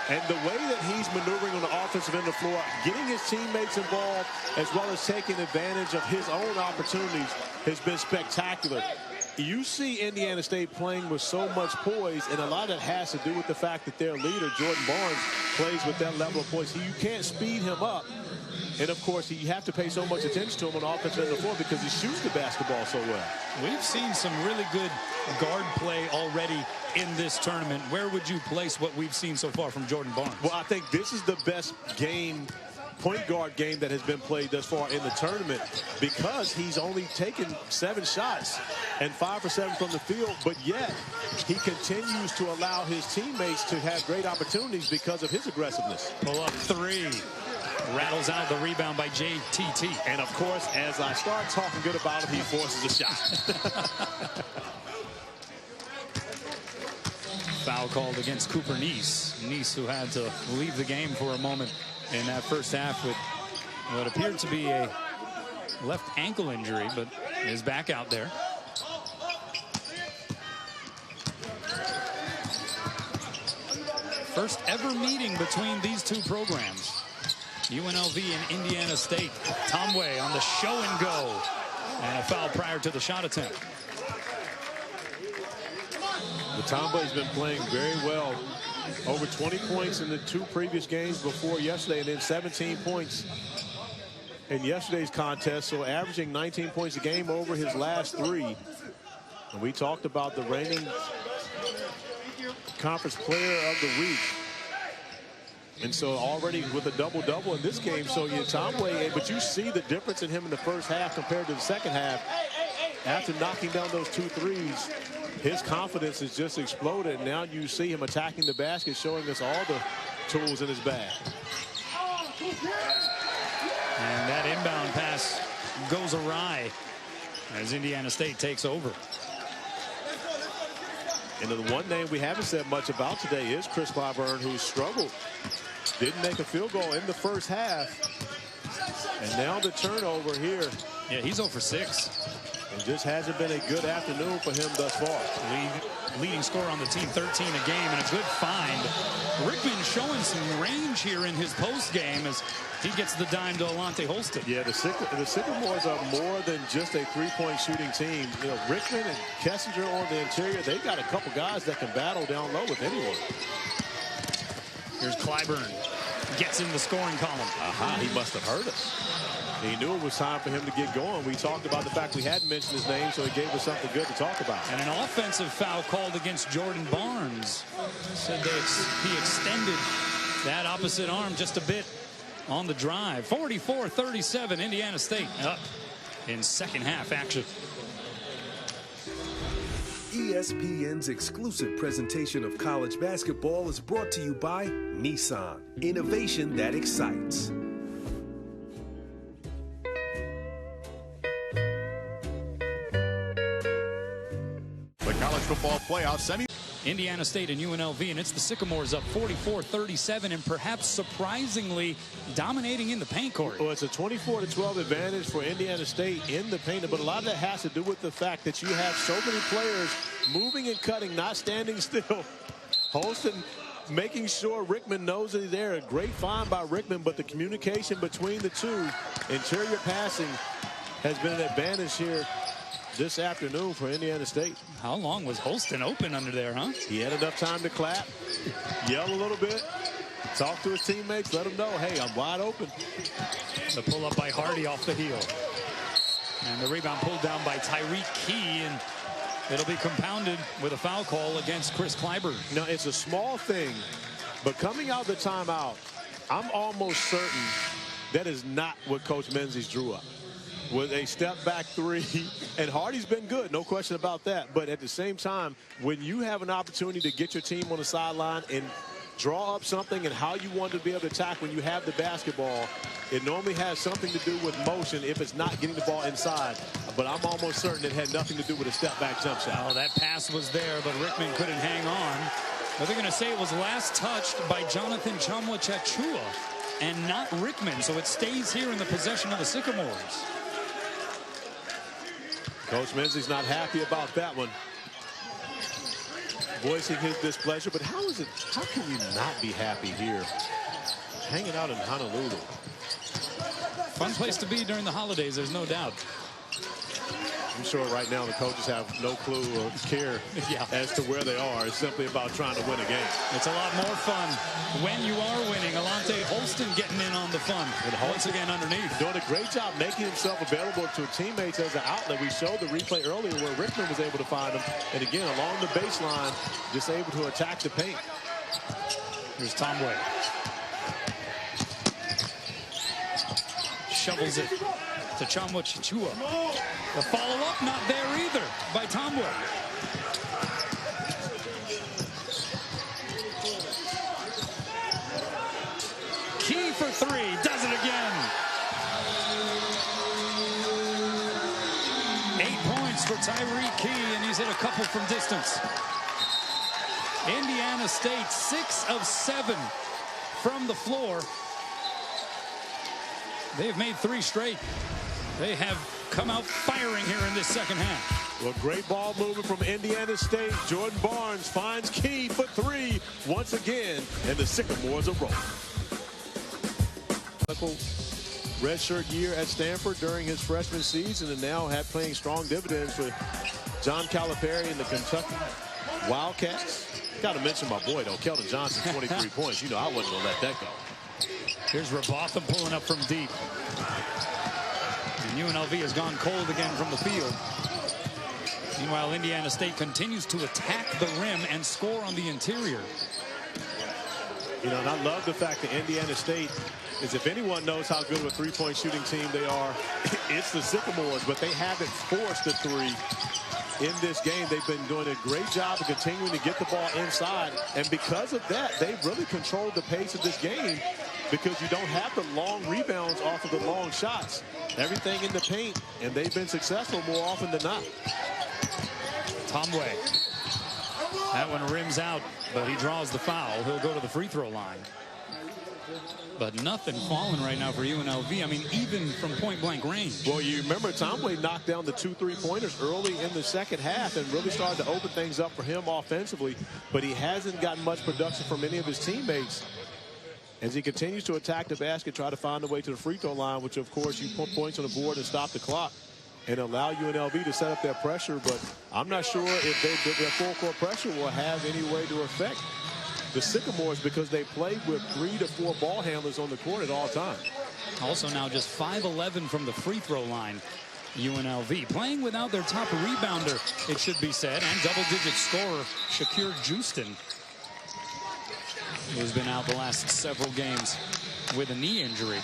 and the way that he's maneuvering on the offensive end of the floor, getting his teammates involved, as well as taking advantage of his own opportunities, has been spectacular. You see Indiana State playing with so much poise, and a lot of that has to do with the fact that their leader, Jordan Barnes, plays with that level of poise. You can't speed him up. And, of course, you have to pay so much attention to him on the offensive end of the floor because he shoots the basketball so well. We've seen some really good guard play already in this tournament. Where would you place what we've seen so far from Jordan Barnes? Well, I think this is the best point guard game that has been played thus far in the tournament because he's only taken 7 shots and 5 for 7 from the field, but yet he continues to allow his teammates to have great opportunities because of his aggressiveness. Pull up 3. Rattles out the rebound by JTT. And, of course, as I start talking good about him, he forces a shot. Foul called against Cooper Neese. Neese, who had to leave the game for a moment in that first half with what appeared to be a left ankle injury, but is back out there. First ever meeting between these 2 programs. UNLV and Indiana State. Ntambwe on the show and go. And a foul prior to the shot attempt. Ntambwe's been playing very well. Over 20 points in the 2 previous games before yesterday, and then 17 points in yesterday's contest. So averaging 19 points a game over his last 3. And we talked about the reigning conference player of the week. And so already with a double-double in this game, so Ntambwe, but you see the difference in him in the first half compared to the second half. After knocking down those 2 threes, his confidence has just exploded. And now you see him attacking the basket, showing us all the tools in his bag. And that inbound pass goes awry as Indiana State takes over. And the one name we haven't said much about today is Chris Clyburn, who struggled. Didn't make a field goal in the first half. And now the turnover here. Yeah, he's 0 for 6. It just hasn't been a good afternoon for him thus far. Leading scorer on the team, 13 a game, and a good find. Rickman showing some range here in his post game as he gets the dime to Alante Holston. Yeah, the Sycamores are more than just a three-point shooting team. You know, Rickman and Kessinger on the interior, they've got a couple guys that can battle down low with anyone. Here's Clyburn. Gets in the scoring column. Aha, he must have heard us. He knew it was time for him to get going. We talked about the fact we hadn't mentioned his name, so he gave us something good to talk about. And an offensive foul called against Jordan Barnes. Said he extended that opposite arm just a bit on the drive. 44-37, Indiana State up in second half action. ESPN's exclusive presentation of college basketball is brought to you by Nissan. Innovation that excites. College football playoff semi. Indiana State and UNLV, and it's the Sycamores up 44-37, and perhaps surprisingly dominating in the paint court. Well, it's a 24-12 advantage for Indiana State in the paint, but a lot of that has to do with the fact that you have so many players moving and cutting, not standing still. Holston making sure Rickman knows that he's there. A great find by Rickman, but the communication between the two, interior passing, has been an advantage here this afternoon for Indiana State. How long was Holston open under there, huh? He had enough time to clap, yell a little bit, talk to his teammates, let them know, hey, I'm wide open. The pull up by Hardy off the heel. And the rebound pulled down by Tyreek Key, and it'll be compounded with a foul call against Chris Clyburn. Now, it's a small thing, but coming out the timeout, I'm almost certain that is not what Coach Menzies drew up. With a step-back three, and Hardy's been good, no question about that. But at the same time, when you have an opportunity to get your team on the sideline and draw up something and how you want to be able to attack when you have the basketball, it normally has something to do with motion if it's not getting the ball inside. But I'm almost certain it had nothing to do with a step-back jump shot. Oh, that pass was there, but Rickman couldn't hang on. But they're going to say it was last touched by Jonathan Chumwa-Chachua and not Rickman, so it stays here in the possession of the Sycamores. Coach Menzies not happy about that one. Voicing his displeasure, but how can you not be happy here? Hanging out in Honolulu. Fun place to be during the holidays, there's no doubt. I'm sure right now the coaches have no clue or care as to where they are. It's simply about trying to win a game. It's a lot more fun when you are winning. Alante Holston getting in on the fun. And once again underneath. Doing a great job making himself available to teammates as an outlet. We showed the replay earlier where Rickman was able to find him. And again, along the baseline, just able to attack the paint. Here's Ntambwe. Shovels it to Chumwa-Chachua. The follow-up not there either by Ntambwe. Key for three, does it again. 8 points for Tyreek Key, and he's hit a couple from distance. Indiana State 6 of 7 from the floor. They've made 3 straight. They have come out firing here in this second half. Well, great ball movement from Indiana State. Jordan Barnes finds Key for 3 once again, and the Sycamores are rolling. Redshirt year at Stanford during his freshman season, and now playing strong dividends for John Calipari and the Kentucky Wildcats. Got to mention my boy, though, Keldon Johnson, 23 points. You know I wasn't going to let that go. Here's Robotham pulling up from deep. And UNLV has gone cold again from the field. Meanwhile, Indiana State continues to attack the rim and score on the interior. You know, and I love the fact that Indiana State is, if anyone knows how good of a three-point shooting team they are, it's the Sycamores, but they haven't forced a three in this game. They've been doing a great job of continuing to get the ball inside, and because of that, they've really controlled the pace of this game because you don't have the long rebounds off of the long shots. Everything in the paint, and they've been successful more often than not. Ntambwe. That one rims out, but he draws the foul. He'll go to the free throw line. But nothing falling right now for UNLV. I mean, even from point-blank range. Well, you remember Ntambwe knocked down the 2 3-pointers early in the second half and really started to open things up for him offensively, but he hasn't gotten much production from any of his teammates as he continues to attack the basket, try to find a way to the free throw line, which, of course, you put points on the board and stop the clock and allow UNLV to set up their pressure. But I'm not sure if their full-court pressure will have any way to affect the Sycamores because they play with 3 to 4 ball handlers on the court at all times. Also now just 5-11 from the free throw line, UNLV. Playing without their top rebounder, it should be said, and double-digit scorer, Shakir Justin, who's been out the last several games with a knee injury.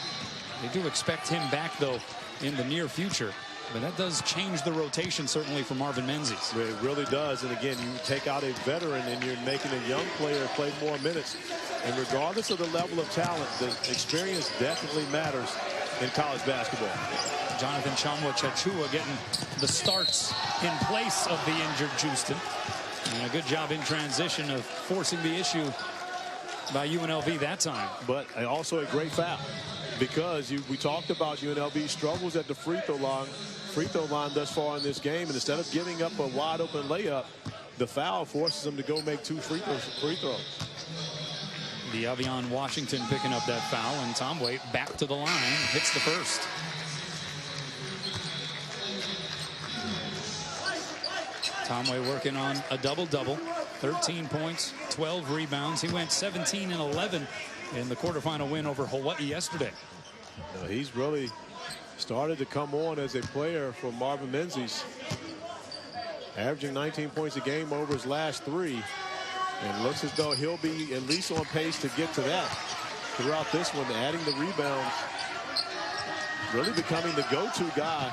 They do expect him back, though, in the near future. But that does change the rotation, certainly, for Marvin Menzies. It really does. And again, you take out a veteran and you're making a young player play more minutes. And regardless of the level of talent, the experience definitely matters in college basketball. Jonathan Chachua getting the starts in place of the injured Justin. And a good job in transition of forcing the issue by UNLV that time. But also a great foul. Because we talked about UNLV's struggles at the free throw line thus far in this game, and instead of giving up a wide open layup, the foul forces them to go make 2 free throws. The Avion Washington picking up that foul, and Ntambwe back to the line, hits the first. Ntambwe working on a double-double, 13 points, 12 rebounds. He went 17 and 11 in the quarterfinal win over Hawaii yesterday. He's really started to come on as a player for Marvin Menzies, averaging 19 points a game over his last 3, and looks as though he'll be at least on pace to get to that throughout this one, adding the rebounds, really becoming the go-to guy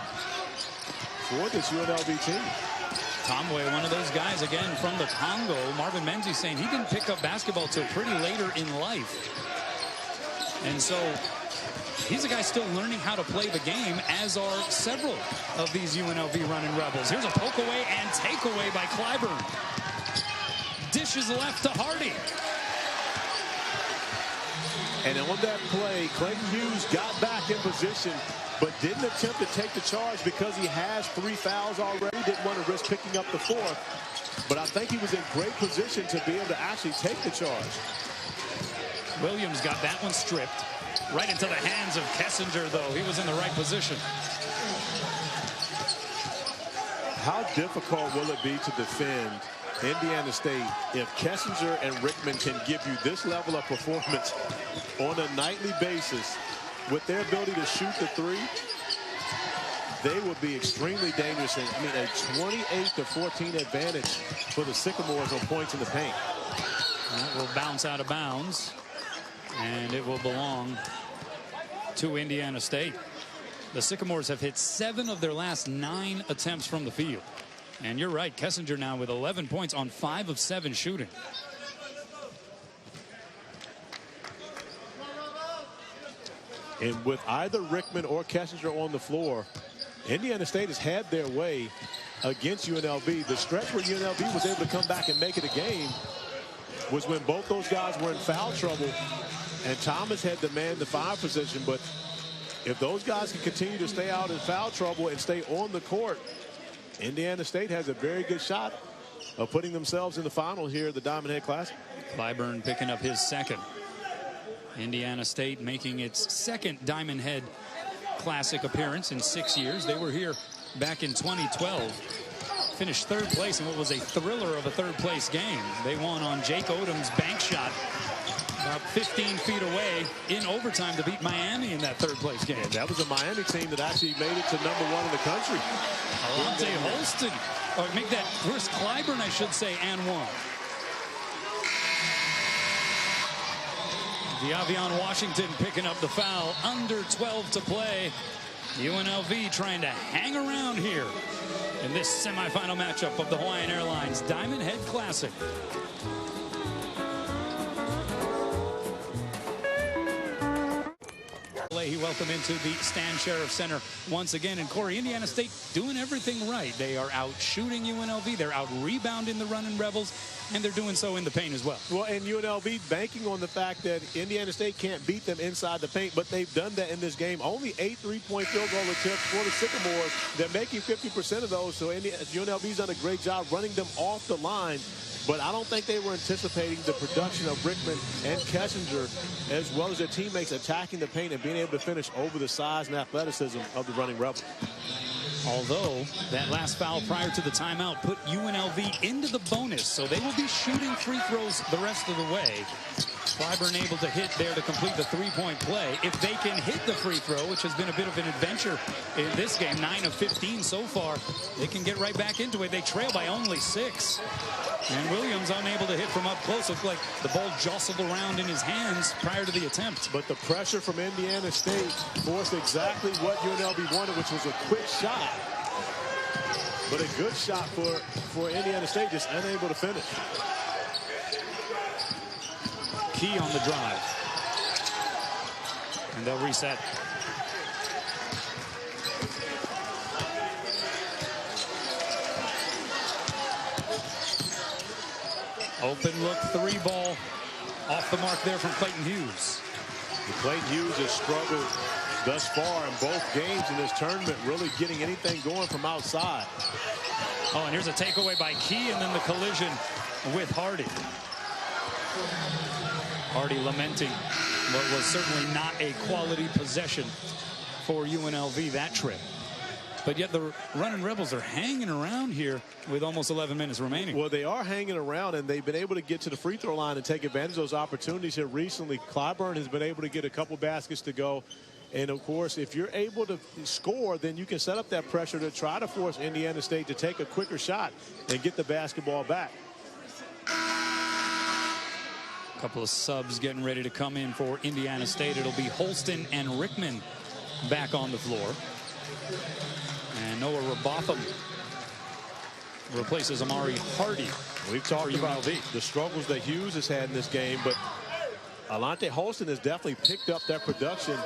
for this UNLV team. Ntambwe, one of those guys, again, from the Congo. Marvin Menzies saying he didn't pick up basketball till pretty later in life. And so he's a guy still learning how to play the game, as are several of these UNLV running Rebels. Here's a poke away and take away by Clyburn. Dishes left to Hardy. And on that play, Clayton Hughes got back in position, but didn't attempt to take the charge because he has 3 fouls already. Didn't want to risk picking up the 4th. But I think he was in great position to be able to actually take the charge. Williams got that one stripped. Right into the hands of Kessinger, though. He was in the right position. How difficult will it be to defend Indiana State if Kessinger and Rickman can give you this level of performance on a nightly basis? With their ability to shoot the 3, they would be extremely dangerous. And, I mean, a 28-14 advantage for the Sycamores on points in the paint. That will bounce out of bounds, and it will belong to Indiana State. The Sycamores have hit 7 of their last 9 attempts from the field. And you're right, Kessinger now with 11 points on 5 of 7 shooting. And with either Rickman or Kessinger on the floor, Indiana State has had their way against UNLV. The stretch where UNLV was able to come back and make it a game was when both those guys were in foul trouble and Thomas had to man the 5 position. But if those guys can continue to stay out in foul trouble and stay on the court, Indiana State has a very good shot of putting themselves in the final here at the Diamond Head Classic. Clyburn picking up his 2nd. Indiana State making its 2nd Diamond Head Classic appearance in 6 years. They were here back in 2012. Finished 3rd place in what was a thriller of a 3rd place game. They won on Jake Odom's bank shot about 15 feet away in overtime to beat Miami in that 3rd place game. That was a Miami team that actually made it to #1 in the country. Alante Holston, or make that Chris Clyburn, I should say, and 1. Avion Washington picking up the foul. Under 12 to play. UNLV trying to hang around here in this semifinal matchup of the Hawaiian Airlines Diamond Head Classic. He welcome into the Stan Sheriff Center once again. And Corey, Indiana State doing everything right. They are out shooting UNLV. They're out rebounding the running Rebels. And they're doing so in the paint as well. Well, and UNLV banking on the fact that Indiana State can't beat them inside the paint, but they've done that in this game. Only 8 3-point field goal attempts for the Sycamores. They're making 50% of those, so UNLV's done a great job running them off the line. But I don't think they were anticipating the production of Rickman and Kessinger, as well as their teammates attacking the paint and being able to finish over the size and athleticism of the running Rebels. Although that last foul prior to the timeout put UNLV into the bonus, so they will be shooting free throws the rest of the way. Clyburn able to hit there to complete the three-point play. If they can hit the free throw, which has been a bit of an adventure in this game, 9 of 15 so far, they can get right back into it. They trail by only 6. And Williams unable to hit from up close. Looked like the ball jostled around in his hands prior to the attempt. But the pressure from Indiana State forced exactly what UNLV wanted, which was a quick shot. But a good shot for Indiana State, just unable to finish. Key on the drive. And they'll reset. Open look 3 ball off the mark there from Clayton Hughes. Clayton Hughes has struggled thus far in both games in this tournament, really getting anything going from outside. Oh, and here's a takeaway by Key, and then the collision with Hardy. Hardy lamenting what was certainly not a quality possession for UNLV that trip. But yet the running Rebels are hanging around here with almost 11 minutes remaining. Well, they are hanging around, and they've been able to get to the free throw line and take advantage of those opportunities here recently. Clyburn has been able to get a couple baskets to go. And, of course, if you're able to score, then you can set up that pressure to try to force Indiana State to take a quicker shot and get the basketball back. A couple of subs getting ready to come in for Indiana State. It'll be Holston and Rickman back on the floor. And Noah Robotham replaces Amari Hardy. We've talked about the struggles that Hughes has had in this game, but Alante Holston has definitely picked up that production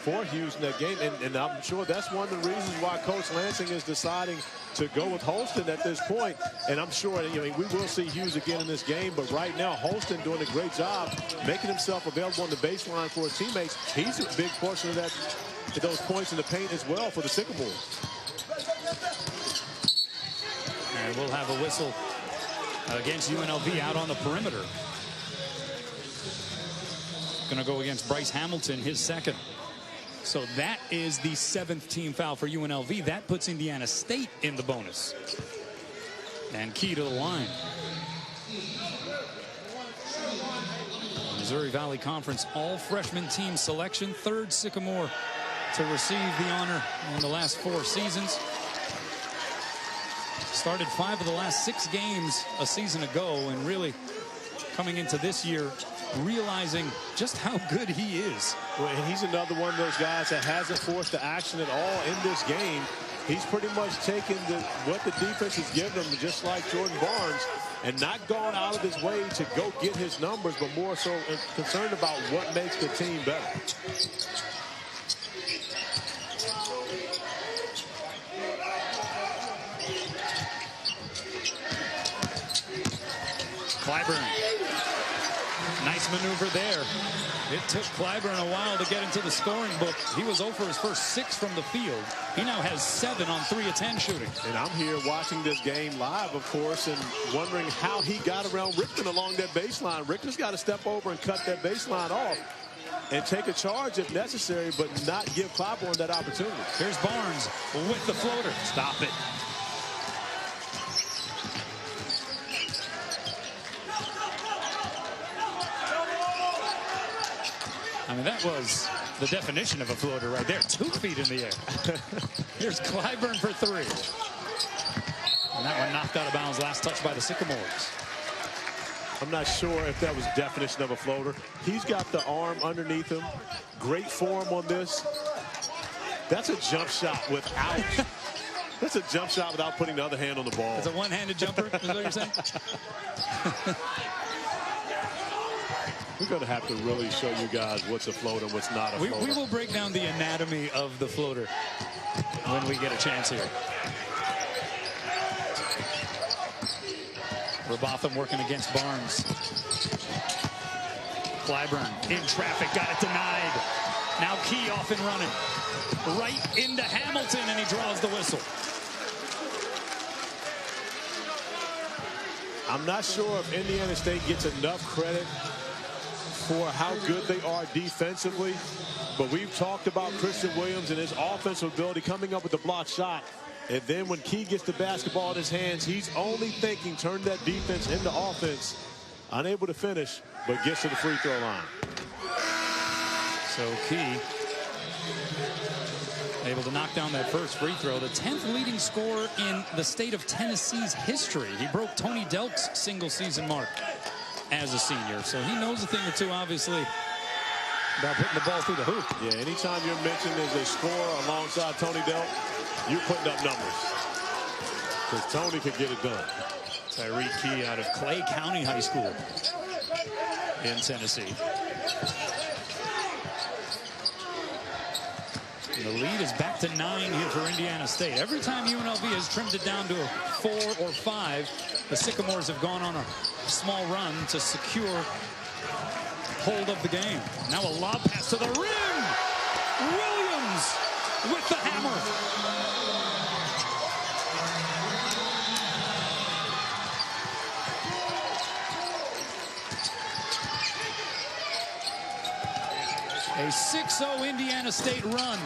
for Hughes in that game, and I'm sure that's one of the reasons why Coach Lansing is deciding to go with Holston at this point. And I'm sure we will see Hughes again in this game, but right now Holston doing a great job making himself available on the baseline for his teammates. He's a big portion of that, those points in the paint as well for the Sycamores. And we'll have a whistle against UNLV out on the perimeter. Going to go against Bryce Hamilton, his second. So that is the 7th team foul for UNLV. That puts Indiana State in the bonus. And Key to the line. Missouri Valley Conference all-freshman team selection. 3rd Sycamore to receive the honor in the last 4 seasons. Started 5 of the last 6 games a season ago, and really coming into this year realizing just how good he is. Well, and he's another one of those guys that hasn't forced the action at all in this game. He's pretty much taken what the defense has given him, just like Jordan Barnes, and not gone out of his way to go get his numbers, but more so concerned about what makes the team better. Clyburn. Nice maneuver there. It took Clyburn a while to get into the scoring book. He was 0 for his first 6 from the field. He now has 7 on 3 of 10 shooting. And I'm here watching this game live, of course, and wondering how he got around Rickman along that baseline. Rickman's got to step over and cut that baseline off and take a charge if necessary, but not give Clyburn that opportunity. Here's Barnes with the floater. Stop it. I mean, that was the definition of a floater right there. 2 feet in the air. Here's Clyburn for 3. And that one knocked out of bounds. Last touch by the Sycamores. I'm not sure if that was definition of a floater. He's got the arm underneath him. Great form on this. That's a jump shot without. That's a jump shot without putting the other hand on the ball. It's a one-handed jumper, is what you're saying? We're going to have to really show you guys what's a floater and what's not a floater. We will break down the anatomy of the floater when we get a chance here. Robotham working against Barnes. Clyburn in traffic, got it denied. Now Key off and running. Right into Hamilton, and he draws the whistle. I'm not sure if Indiana State gets enough credit for how good they are defensively, but we've talked about Christian Williams and his offensive ability coming up with the block shot. And then when Key gets the basketball in his hands, he's only thinking turn that defense into offense. Unable to finish, but gets to the free throw line. So Key able to knock down that first free throw. The 10th leading scorer in the state of Tennessee's history. He broke Tony Delk's single season mark as a senior. So he knows a thing or two, obviously, about putting the ball through the hoop. Yeah, anytime you're mentioned as a scorer alongside Tony Delk, you're putting up numbers. Because Tony could get it done. Tyreek Key out of Clay County High School in Tennessee. And the lead is back to 9 here for Indiana State. Every time UNLV has trimmed it down to a 4 or 5, the Sycamores have gone on a small run to secure hold of the game. Now a lob pass to the rim. Williams with the hammer. A 6-0 Indiana State run.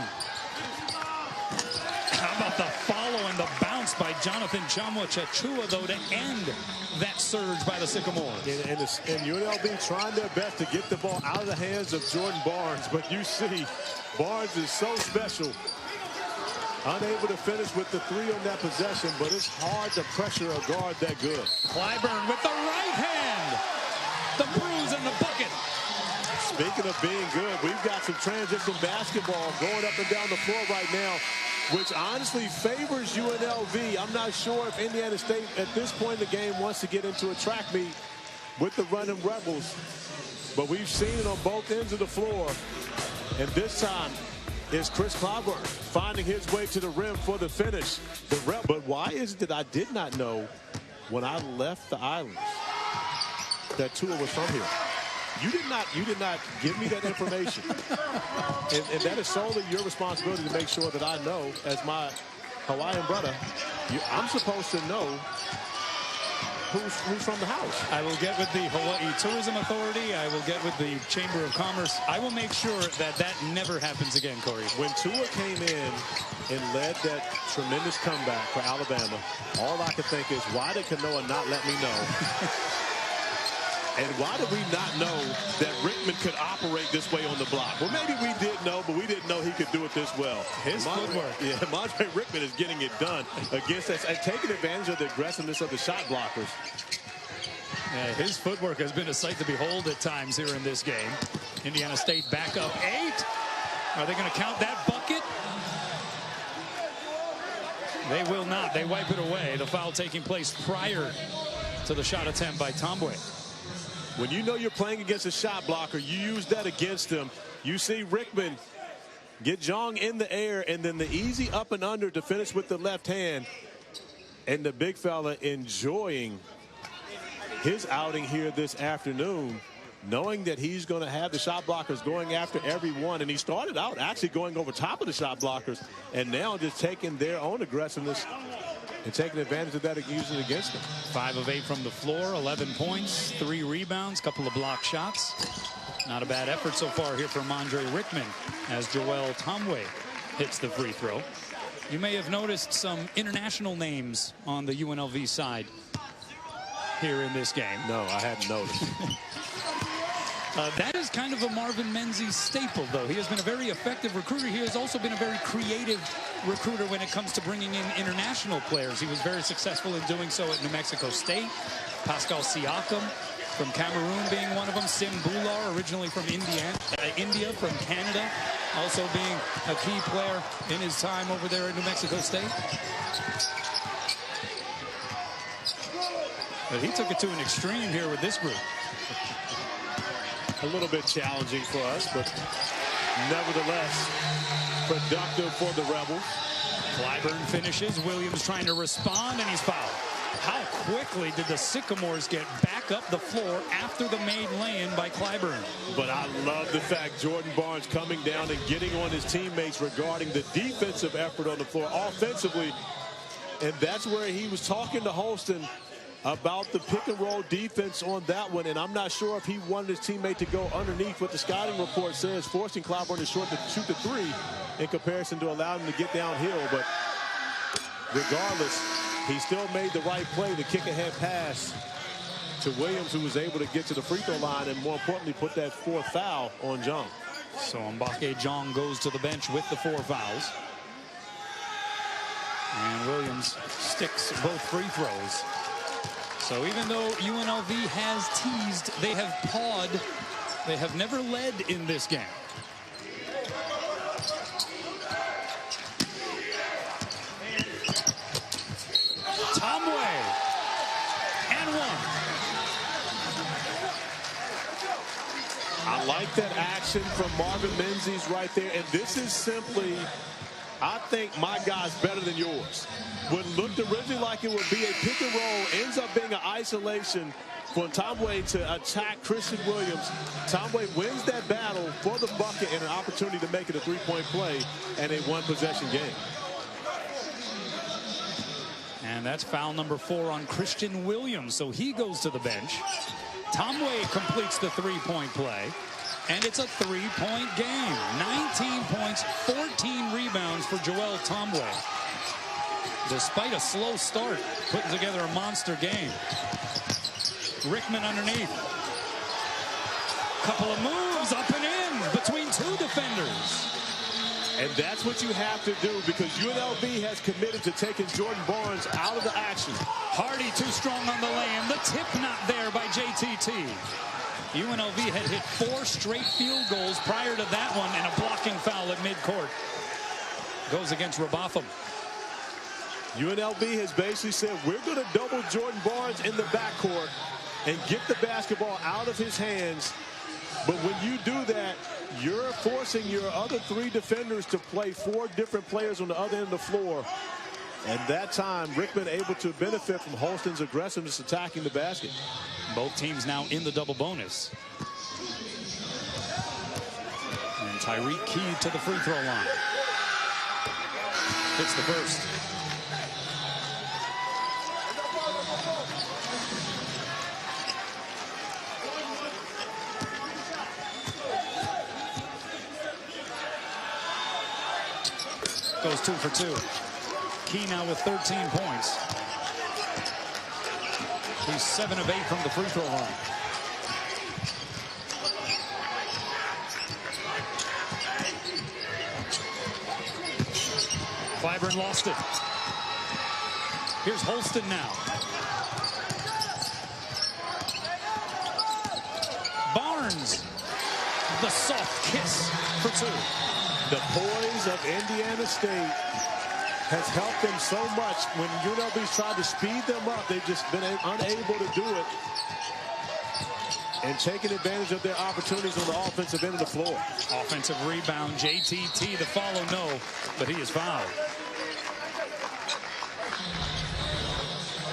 How about the follow and the bounce by Jonathan Chachua, though, to end that surge by the Sycamores. And UNLV trying their best to get the ball out of the hands of Jordan Barnes, but you see Barnes is so special. Unable to finish with the 3 on that possession, but it's hard to pressure a guard that good. Clyburn with the right hand. The bruise and the bucket. Speaking of being good, we've got some transition basketball going up and down the floor right now, which honestly favors UNLV. I'm not sure if Indiana State at this point in the game wants to get into a track meet with the running Rebels, but we've seen it on both ends of the floor. And this time is Chris Clyburn finding his way to the rim for the finish. But why is it that I did not know when I left the islands that Tua was from here? You did not give me that information. and that is solely your responsibility to make sure that I know, as my Hawaiian brother, I'm supposed to know who's from the house. I will get with the Hawaii Tourism Authority. I will get with the Chamber of Commerce. I will make sure that that never happens again, Corey. When Tua came in and led that tremendous comeback for Alabama, all I could think is, why did Kanoa not let me know? And why did we not know that Rickman could operate this way on the block? Well, maybe we did know, but we didn't know he could do it this well. His footwork. Yeah, Mondre Rickman is getting it done against us and taking advantage of the aggressiveness of the shot blockers. Yeah, his footwork has been a sight to behold at times here in this game. Indiana State back up 8. Are they going to count that bucket? They will not. They wipe it away. The foul taking place prior to the shot attempt by Ntambwe. When you know you're playing against a shot blocker, you use that against him. You see Rickman get Jong in the air, and then the easy up and under to finish with the left hand. And the big fella enjoying his outing here this afternoon, knowing that he's going to have the shot blockers going after everyone. And he started out actually going over top of the shot blockers, and now just taking their own aggressiveness and taking advantage of that and using it against them. 5 of 8 from the floor, 11 points, 3 rebounds, couple of block shots. Not a bad effort so far here from Mondre Rickman as Joel Ntambwe hits the free throw. You may have noticed some international names on the UNLV side here in this game. No, I hadn't noticed. That is kind of a Marvin Menzies staple, though. He has been a very effective recruiter. He has also been a very creative recruiter when it comes to bringing in international players. He was very successful in doing so at New Mexico State. Pascal Siakam from Cameroon being one of them. Sim Bular, originally from India, from Canada, also being a key player in his time over there at New Mexico State. But he took it to an extreme here with this group. A little bit challenging for us, but nevertheless productive for the Rebels. Clyburn finishes. Williams trying to respond, and he's fouled. How quickly did the Sycamores get back up the floor after the made lay-in by Clyburn? But I love the fact Jordan Barnes coming down and getting on his teammates regarding the defensive effort on the floor offensively. And that's where he was talking to Holston about the pick and roll defense on that one, and I'm not sure if he wanted his teammate to go underneath what the scouting report says, forcing Clyburn to shoot the three in comparison to allowing him to get downhill. But regardless, he still made the right play, the kick ahead pass to Williams, who was able to get to the free throw line and more importantly put that fourth foul on Jong. So Mbake Jong goes to the bench with the 4 fouls. And Williams sticks both free throws. So even though UNLV has teased, they have pawed. They have never led in this game. Ntambwe and 1. I like that action from Marvin Menzies right there, and this is simply, I think my guy's better than yours. What looked originally like it would be a pick and roll ends up being an isolation for Ntambwe to attack Christian Williams. Ntambwe wins that battle for the bucket and an opportunity to make it a three-point play and a one-possession game. And that's foul number 4 on Christian Williams. So he goes to the bench. Ntambwe completes the three-point play. And it's a three-point game. 19 points, 14 rebounds for Joel Ntambwe. Despite a slow start, putting together a monster game. Rickman underneath. Couple of moves up and in between 2 defenders. And that's what you have to do because UNLV has committed to taking Jordan Barnes out of the action. Hardy too strong on the lay-in. The tip not there by JTT. UNLV had hit 4 straight field goals prior to that one and a blocking foul at midcourt. Goes against Robotham. UNLV has basically said, we're going to double Jordan Barnes in the backcourt and get the basketball out of his hands. But when you do that, you're forcing your other 3 defenders to play 4 different players on the other end of the floor. And that time, Rickman able to benefit from Holston's aggressiveness attacking the basket. Both teams now in the double bonus. And Tyreek Key to the free throw line. Hits the first. Goes 2 for 2. Key now with 13 points. He's 7 of 8 from the free throw line. Clyburn lost it. Here's Holston now. Barnes. The soft kiss for 2. The poise of Indiana State has helped them so much. When UNLV's tried to speed them up, they've just been unable to do it and taking advantage of their opportunities on the offensive end of the floor. Offensive rebound, JTT, the follow no, but he is fouled.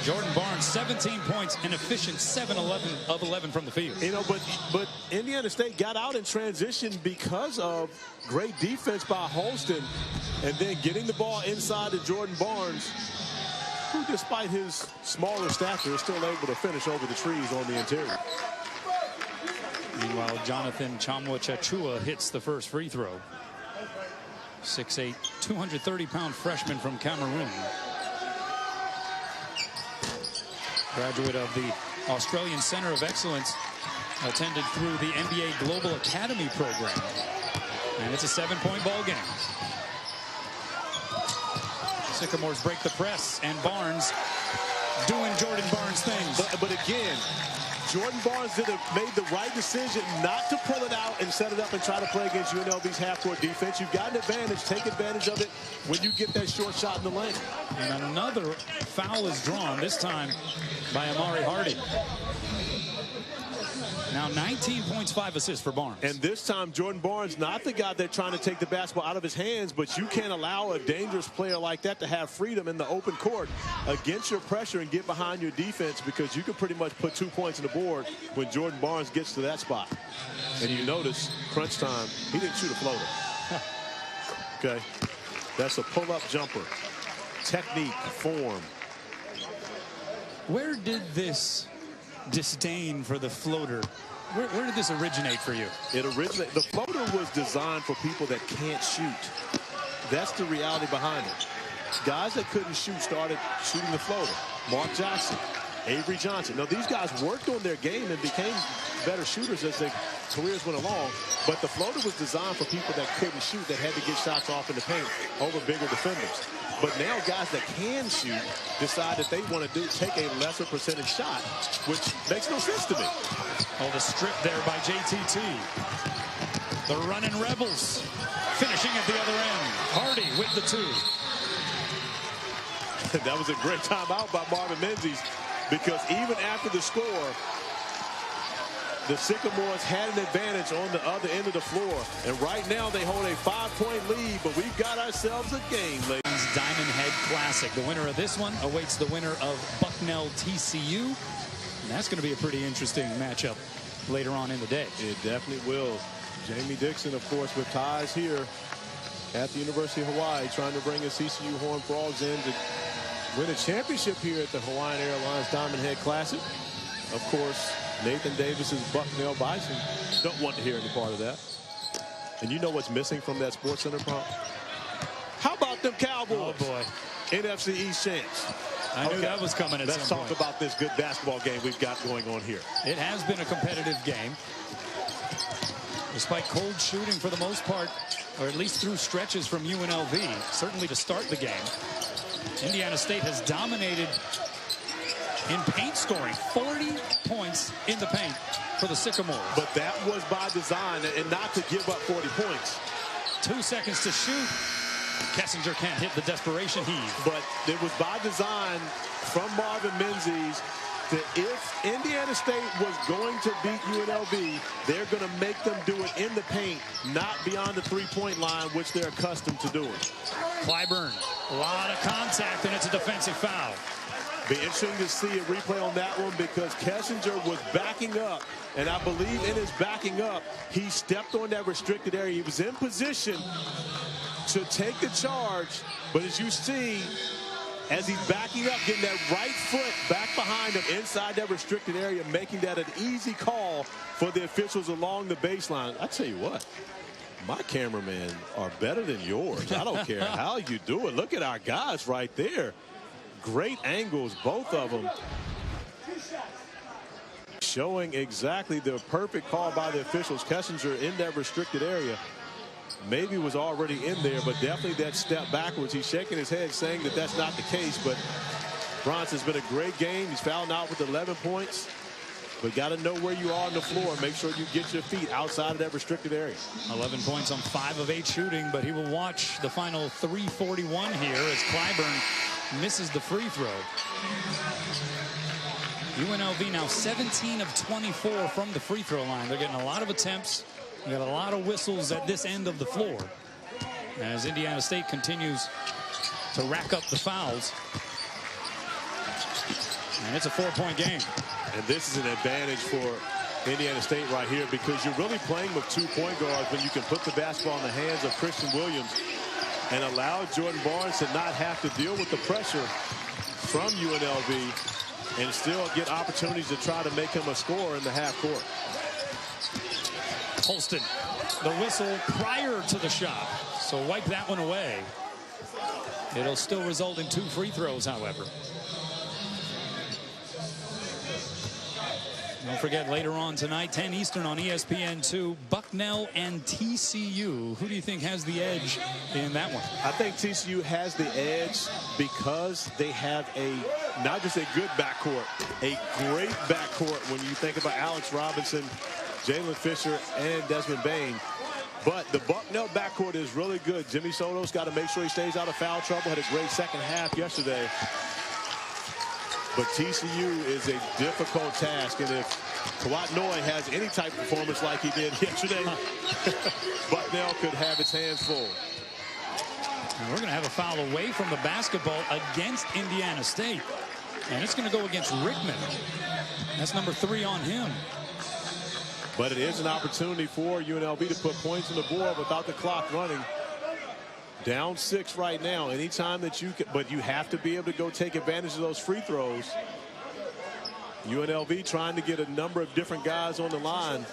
Jordan Barnes, 17 points, an efficient 7 of 11 from the field. You know, but Indiana State got out in transition because of great defense by Holston and then getting the ball inside to Jordan Barnes, who despite his smaller stature is still able to finish over the trees on the interior. Meanwhile, Jonathan Chamwa-Chachua hits the first free throw. 6'8", 230-pound freshman from Cameroon. Graduate of the Australian Center of Excellence, attended through the NBA Global Academy program. And it's a 7-point ball game. Sycamores break the press, and Barnes doing Jordan Barnes things. But again, Jordan Barnes made the right decision not to pull it out and set it up and try to play against UNLV's half-court defense. You've got an advantage. Take advantage of it when you get that short shot in the lane. And another foul is drawn, this time by Amari Hardy. Now 19 points, 5 assists for Barnes. And this time, Jordan Barnes, not the guy that's trying to take the basketball out of his hands, but you can't allow a dangerous player like that to have freedom in the open court against your pressure and get behind your defense, because you can pretty much put 2 points on the board when Jordan Barnes gets to that spot. And you notice, crunch time, he didn't shoot a floater. Okay, that's a pull-up jumper. Technique, form. Where did this disdain for the floater, where did this originate for you? The floater was designed for people that can't shoot. That's the reality behind it. Guys that couldn't shoot started shooting the floater. Mark Jackson, Avery Johnson. Now, these guys worked on their game and became better shooters as their careers went along, but the floater was designed for people that couldn't shoot, that had to get shots off in the paint over bigger defenders. But now guys that can shoot decide that they want to take a lesser percentage shot, which makes no sense to me. Oh, the strip there by JTT. The running Rebels finishing at the other end. Hardy with the 2. That was a great timeout by Marvin Menzies, because even after the score, the Sycamores had an advantage on the other end of the floor. And right now they hold a 5-point lead, but we've got ourselves a game, ladies. Diamond Head Classic. The winner of this one awaits the winner of Bucknell TCU. And that's going to be a pretty interesting matchup later on in the day. It definitely will. Jamie Dixon, of course, with ties here at the University of Hawaii, trying to bring his CCU Horned Frogs in to win a championship here at the Hawaiian Airlines Diamond Head Classic. Of course, Nathan Davis's Bucknell Bison don't want to hear any part of that. And you know what's missing from that Sports Center prompt? How about them Cowboys? Oh, boy. NFC East champs. I knew that was coming at some point. Let's talk about this good basketball game we've got going on here. It has been a competitive game. Despite cold shooting for the most part, or at least through stretches from UNLV, certainly to start the game. Indiana State has dominated in paint scoring. 40 points in the paint for the Sycamores. But that was by design, and not to give up 40 points. 2 seconds to shoot. Kessinger can't hit the desperation heave. But it was by design from Marvin Menzies that if Indiana State was going to beat UNLV, they're going to make them do it in the paint, not beyond the three-point line, which they're accustomed to doing. Clyburn, a lot of contact, and it's a defensive foul. Be interesting to see a replay on that one, because Kessinger was backing up, and I believe in his backing up, he stepped on that restricted area. He was in position to take the charge, but as you see, as he's backing up, getting that right foot back behind him inside that restricted area, making that an easy call for the officials along the baseline. I tell you what, my cameramen are better than yours. I don't care how you do it. Look at our guys right there. Great angles, both of them. Showing exactly the perfect call by the officials. Kessinger in that restricted area. Maybe was already in there, but definitely that step backwards. He's shaking his head saying that that's not the case, but Bronson's been a great game. He's fouled out with 11 points, but got to know where you are on the floor. Make sure you get your feet outside of that restricted area. 11 points on 5 of 8 shooting, but he will watch the final 3:41 here as Clyburn misses the free throw. UNLV now 17 of 24 from the free throw line. They're getting a lot of attempts. We got a lot of whistles at this end of the floor as Indiana State continues to rack up the fouls. And it's a 4-point game. And this is an advantage for Indiana State right here, because you're really playing with 2 point guards when you can put the basketball in the hands of Christian Williams and allow Jordan Barnes to not have to deal with the pressure from UNLV and still get opportunities to try to make him a scorer in the half court. Holston, the whistle prior to the shot, so wipe that one away. It'll still result in 2 free throws, however. Don't forget, later on tonight, 10 Eastern on ESPN2, Bucknell and TCU. Who do you think has the edge in that one? I think TCU has the edge because they have a not just a good backcourt, a great backcourt when you think about Alex Robinson, Jalen Fisher, and Desmond Bane. But the Bucknell backcourt is really good. Jimmy Soto's got to make sure he stays out of foul trouble. Had a great second half yesterday. But TCU is a difficult task. And if Kawhi Noy has any type of performance like he did yesterday, Bucknell could have its hands full. And we're going to have a foul away from the basketball against Indiana State. And it's going to go against Rickman. That's number 3 on him. But it is an opportunity for UNLV to put points on the board without the clock running. Down 6 right now. Anytime that you can, but you have to be able to go take advantage of those free throws. UNLV trying to get a number of different guys on the line.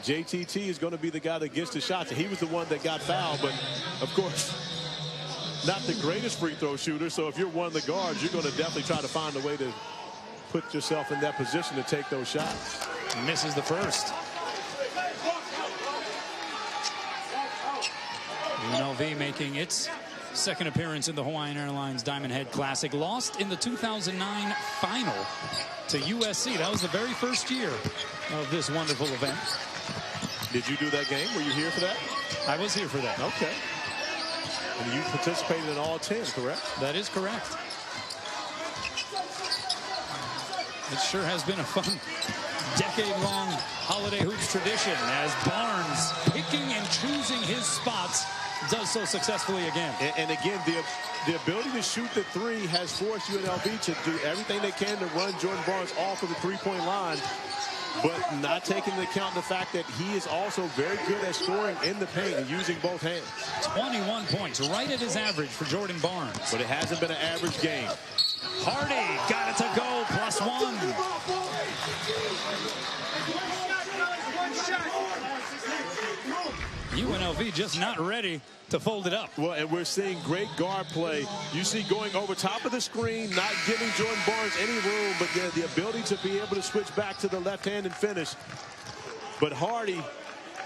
JTT is going to be the guy that gets the shots. He was the one that got fouled, but of course, not the greatest free throw shooter. So if you're one of the guards, you're going to definitely try to find a way to put yourself in that position to take those shots. Misses the first. UNLV making its second appearance in the Hawaiian Airlines Diamond Head Classic. Lost in the 2009 final to USC. That was the very first year of this wonderful event. Did you do that game? Were you here for that? I was here for that. Okay. And you participated in all 10, correct? That is correct. It sure has been a fun decade-long holiday hoops tradition as Barnes, picking and choosing his spots, does so successfully again. And again, the ability to shoot the 3 has forced UNLV to do everything they can to run Jordan Barnes off of the three-point line, but not taking into account the fact that he is also very good at scoring in the paint and using both hands. 21 points, right at his average for Jordan Barnes. But it hasn't been an average game. Hardy got it to go, +1. UNLV just not ready to fold it up. Well, and we're seeing great guard play. You see going over top of the screen, not giving Jordan Barnes any room, but the ability to be able to switch back to the left hand and finish. But Hardy,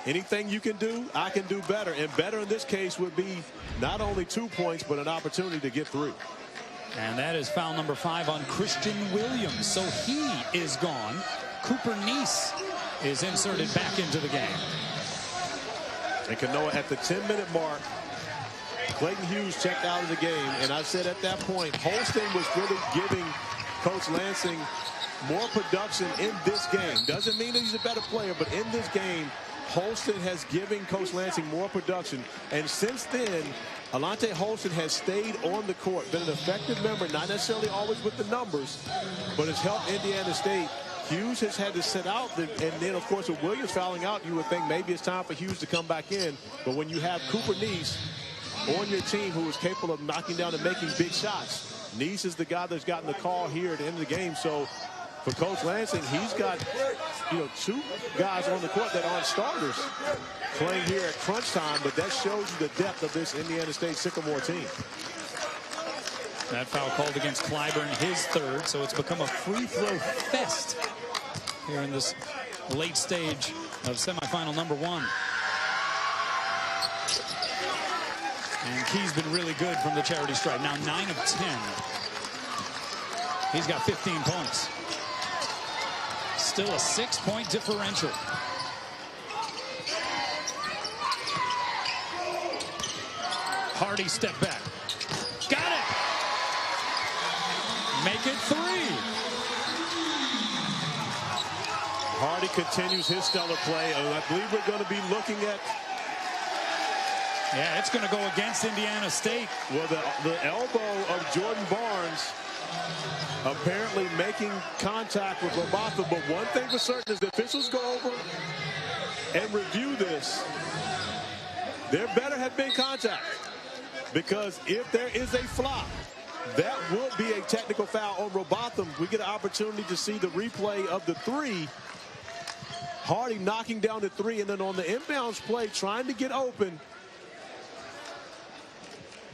anything you can do, I can do better. And better in this case would be not only 2 points, but an opportunity to get 3. And that is foul number 5 on Christian Williams. So he is gone. Cooper Neese is inserted back into the game. And Kanoa at the 10-minute mark, Clayton Hughes checked out of the game. And I said at that point, Holston was really giving Coach Lansing more production in this game. Doesn't mean that he's a better player, but in this game, Holston has given Coach Lansing more production. And since then, Alante Holston has stayed on the court, been an effective member, not necessarily always with the numbers, but has helped Indiana State. Hughes has had to sit out, and then, of course, with Williams fouling out, you would think maybe it's time for Hughes to come back in. But when you have Cooper Neese on your team who is capable of knocking down and making big shots, Neese is the guy that's gotten the call here at the end of the game. So for Coach Lansing, he's got, 2 guys on the court that aren't starters playing here at crunch time, but that shows you the depth of this Indiana State Sycamore team. That foul called against Clyburn, his 3rd, so it's become a free throw fest here in this late stage of semifinal number 1. And Key's been really good from the charity stripe. Now 9 of 10. He's got 15 points. Still a 6-point differential. Hardy step back. Got it! Make it 3. Hardy continues his stellar play. I believe we're going to be looking at... Yeah, it's going to go against Indiana State. Well, the elbow of Jordan Barnes apparently making contact with Robatha. But one thing for certain is the officials go over and review this. There better have been contact. Because if there is a flop, that will be a technical foul on Robotham. We get an opportunity to see the replay of the 3. Hardy knocking down the 3, and then on the inbounds play, trying to get open.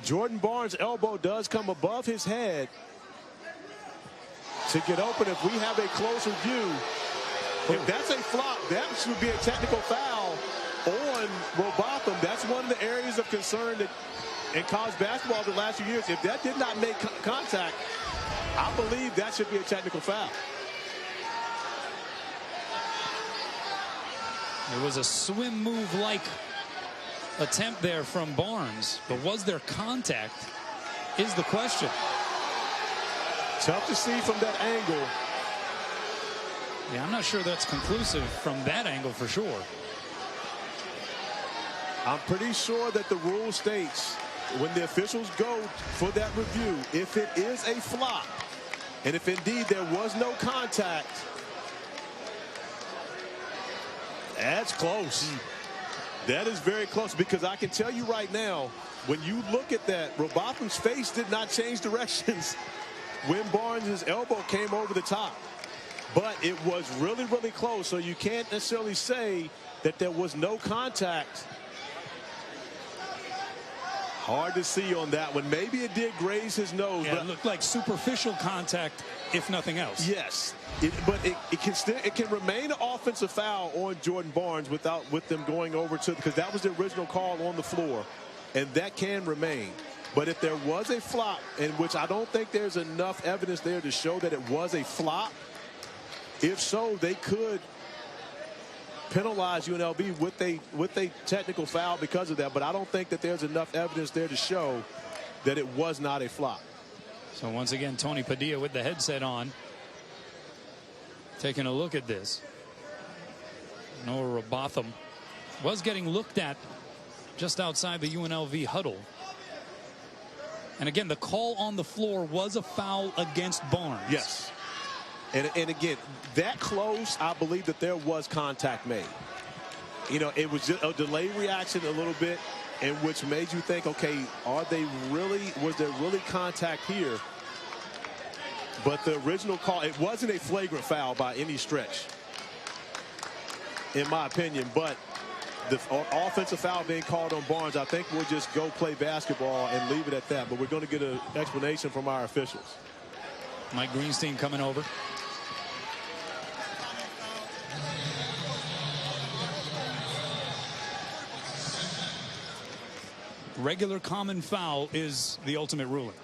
Jordan Barnes' elbow does come above his head to get open. If we have a closer view, if that's a flop, that should be a technical foul on Robotham. That's one of the areas of concern that in college basketball the last few years, if that did not make contact, I believe that should be a technical foul. It was a swim move-like attempt there from Barnes, but was there contact is the question. Tough to see from that angle. Yeah, I'm not sure that's conclusive from that angle for sure. I'm pretty sure that the rule states when the officials go for that review, if it is a flop, and if indeed there was no contact, that's close. That is very close, because I can tell you right now, when you look at that, Robotham's face did not change directions when Barnes' elbow came over the top. But it was really, really close, so you can't necessarily say that there was no contact. Hard to see on that one. Maybe it did graze his nose. Yeah, but it looked like superficial contact, if nothing else. Yes, but it can remain an offensive foul on Jordan Barnes with them going over to, because that was the original call on the floor, and that can remain. But if there was a flop, in which I don't think there's enough evidence there to show that it was a flop, if so, they could penalize UNLV with a technical foul because of that. But I don't think that there's enough evidence there to show that it was not a flop. So once again, Tony Padilla with the headset on, taking a look at this. Noah Robotham was getting looked at just outside the UNLV huddle. And again, the call on the floor was a foul against Barnes. Yes. And again, that close, I believe that there was contact made. You know, it was just a delayed reaction a little bit, in which made you think, okay, was there really contact here? But the original call, it wasn't a flagrant foul by any stretch, in my opinion. But the offensive foul being called on Barnes, I think we'll just go play basketball and leave it at that. But we're going to get an explanation from our officials. Mike Greenstein coming over. Regular common foul is the ultimate ruling.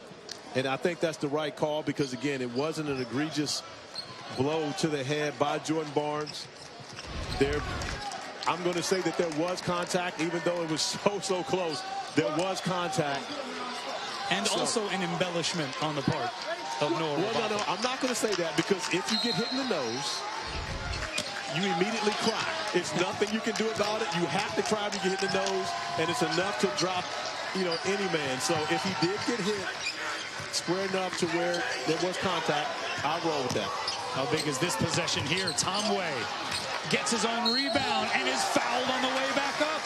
And I think that's the right call, because, again, it wasn't an egregious blow to the head by Jordan Barnes. I'm going to say that there was contact, even though it was so close. There was contact. And also an embellishment on the part of Noah Robotham. Well, no, I'm not going to say that, because if you get hit in the nose, you immediately cry. It's nothing you can do about it. You have to cry when you get hit in the nose, and it's enough to drop, any man. So if he did get hit square enough to where there was contact, I'll roll with that. How big is this possession here? Ntambwe gets his own rebound and is fouled on the way back up.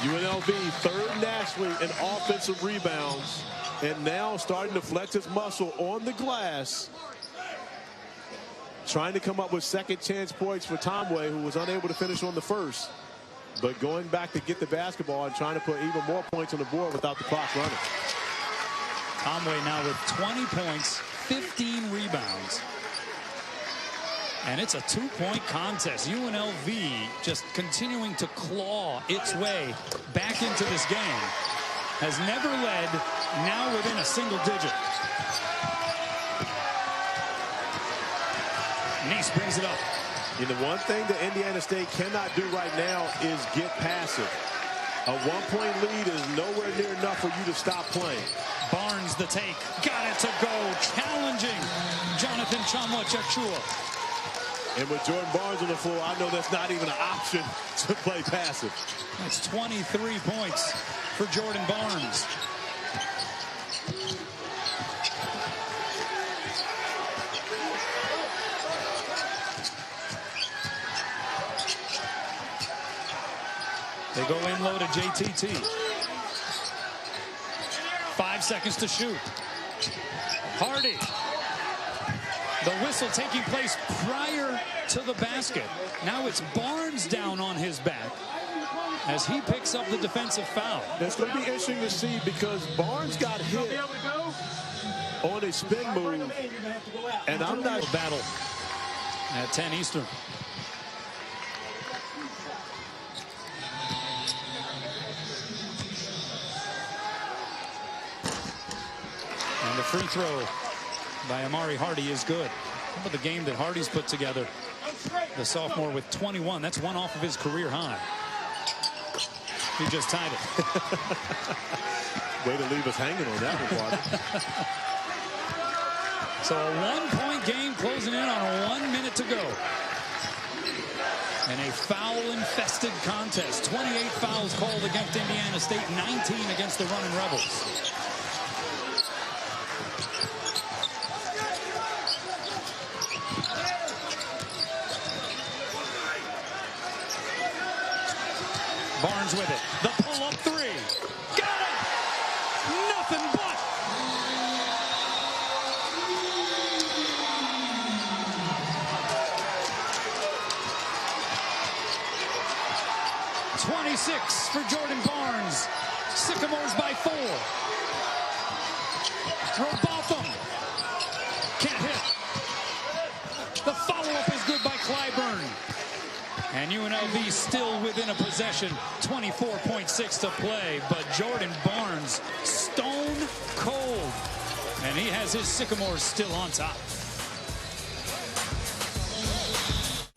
UNLV third nationally in offensive rebounds, and now starting to flex his muscle on the glass, trying to come up with second chance points for Ntambwe, who was unable to finish on the first, but going back to get the basketball and trying to put even more points on the board without the clock running. Ntambwe now with 20 points, 15 rebounds. And it's a two-point contest. UNLV just continuing to claw its way back into this game. Has never led, now within a single digit. Nice brings it up. The one thing that Indiana State cannot do right now is get passive. A one-point lead is nowhere near enough for you to stop playing. Barnes the take. Got it to go. Challenging Jonathan Chakua. And with Jordan Barnes on the floor, I know that's not even an option to play passive. That's 23 points for Jordan Barnes. They go in low to JTT. 5 seconds to shoot. Hardy. The whistle taking place prior to the basket. Now it's Barnes down on his back as he picks up the defensive foul. It's going to be interesting to see, because Barnes got hit on a spin move, and I'm not... Battle at 10 Eastern. And the free throw by Amari Hardy is good. How about the game that Hardy's put together? The sophomore with 21. That's one off of his career high. He just tied it. Way to leave us hanging on that one, Barbara. So a 1-point game closing in on 1 minute to go. And a foul-infested contest. 28 fouls called against Indiana State, 19 against the Runnin' Rebels. Barnes with it. The pull-up three. Got it! Nothing but! .26 for Jordan Barnes. Sycamores by 4. Robotham. Can't hit. The follow-up is good by Clyburn. And UNLV still within a possession, 24.6 to play, but Jordan Barnes stone cold, and he has his Sycamores still on top.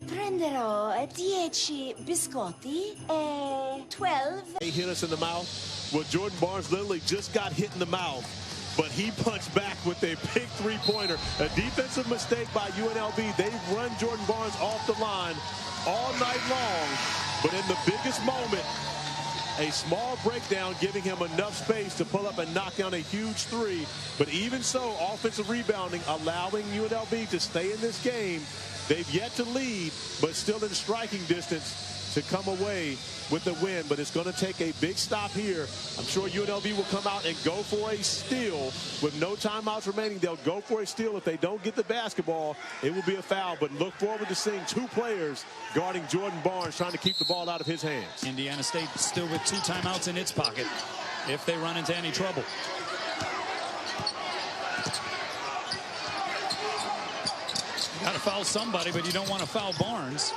Prenderò 10 biscotti e 12. They hit us in the mouth. Well, Jordan Barnes literally just got hit in the mouth, but he punched back with a big three-pointer. A defensive mistake by UNLV. They've run Jordan Barnes off the line all night long, but in the biggest moment, a small breakdown giving him enough space to pull up and knock down a huge three. But even so, offensive rebounding allowing UNLV to stay in this game. They've yet to lead, but still in striking distance to come away with the win. But it's going to take a big stop here. I'm sure UNLV will come out and go for a steal with no timeouts remaining. They'll go for a steal. If they don't get the basketball, it will be a foul. But look forward to seeing two players guarding Jordan Barnes, trying to keep the ball out of his hands. Indiana State still with 2 timeouts in its pocket if they run into any trouble. Got to foul somebody, but you don't want to foul Barnes.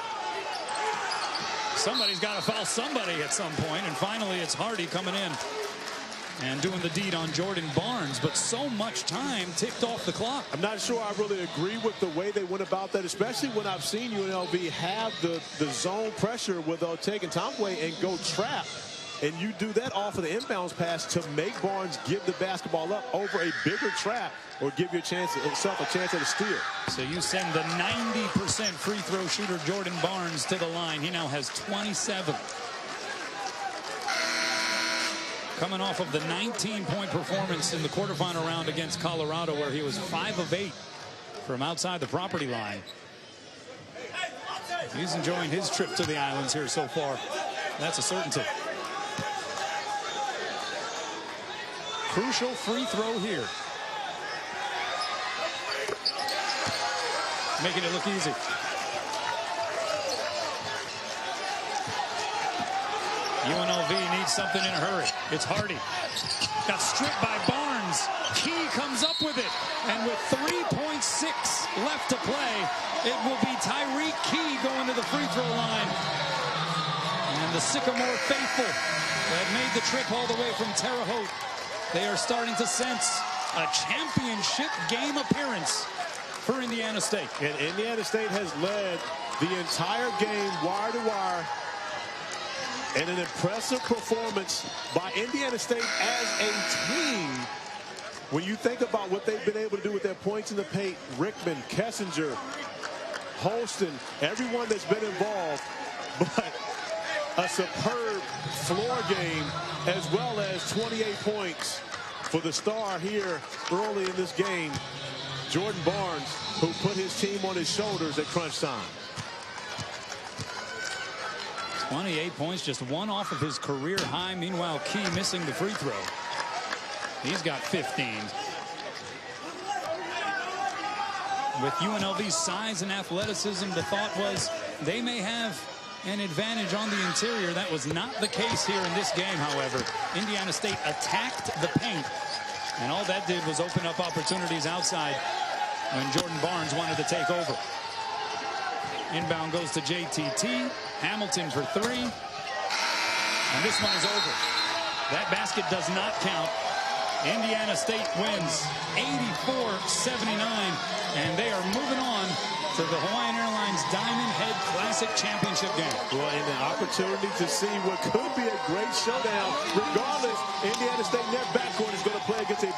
Somebody's got to foul somebody at some point, and finally it's Hardy coming in and doing the deed on Jordan Barnes, but so much time ticked off the clock. I'm not sure I really agree with the way they went about that, especially when I've seen UNLV have the zone pressure where they'll take Ntambwe and go trap. And you do that off of the inbounds pass to make Barnes give the basketball up over a bigger trap or give yourself a chance at a steal. So you send the 90% free throw shooter Jordan Barnes to the line. He now has 27. Coming off of the 19-point performance in the quarterfinal round against Colorado, where he was 5 of 8 from outside the property line. He's enjoying his trip to the islands here so far. That's a certainty. Crucial free throw here. Making it look easy. UNLV needs something in a hurry. It's Hardy. Got stripped by Barnes. Key comes up with it. And with 3.6 left to play, it will be Tyreek Key going to the free throw line. And the Sycamore faithful that made the trip all the way from Terre Haute, they are starting to sense a championship game appearance for Indiana State. And Indiana State has led the entire game wire to wire. And an impressive performance by Indiana State as a team. When you think about what they've been able to do with their points in the paint, Rickman, Kessinger, Holston, everyone that's been involved, but a superb floor game as well as 28 points for the star here early in this game, Jordan Barnes, who put his team on his shoulders at crunch time. 28 points, just one off of his career high. Meanwhile, Key missing the free throw. He's got 15. With UNLV's size and athleticism, the thought was they may have an advantage on the interior. That was not the case here in this game, however. Indiana State attacked the paint, and all that did was open up opportunities outside when Jordan Barnes wanted to take over. Inbound goes to JTT. Hamilton for 3. And this one is over. That basket does not count. Indiana State wins 84-79, and they are moving on to the Hawaiian Airlines Diamond Head Classic Championship game. Well, and an opportunity to see what could be a great showdown. Regardless, Indiana State net backcourt is going to play against a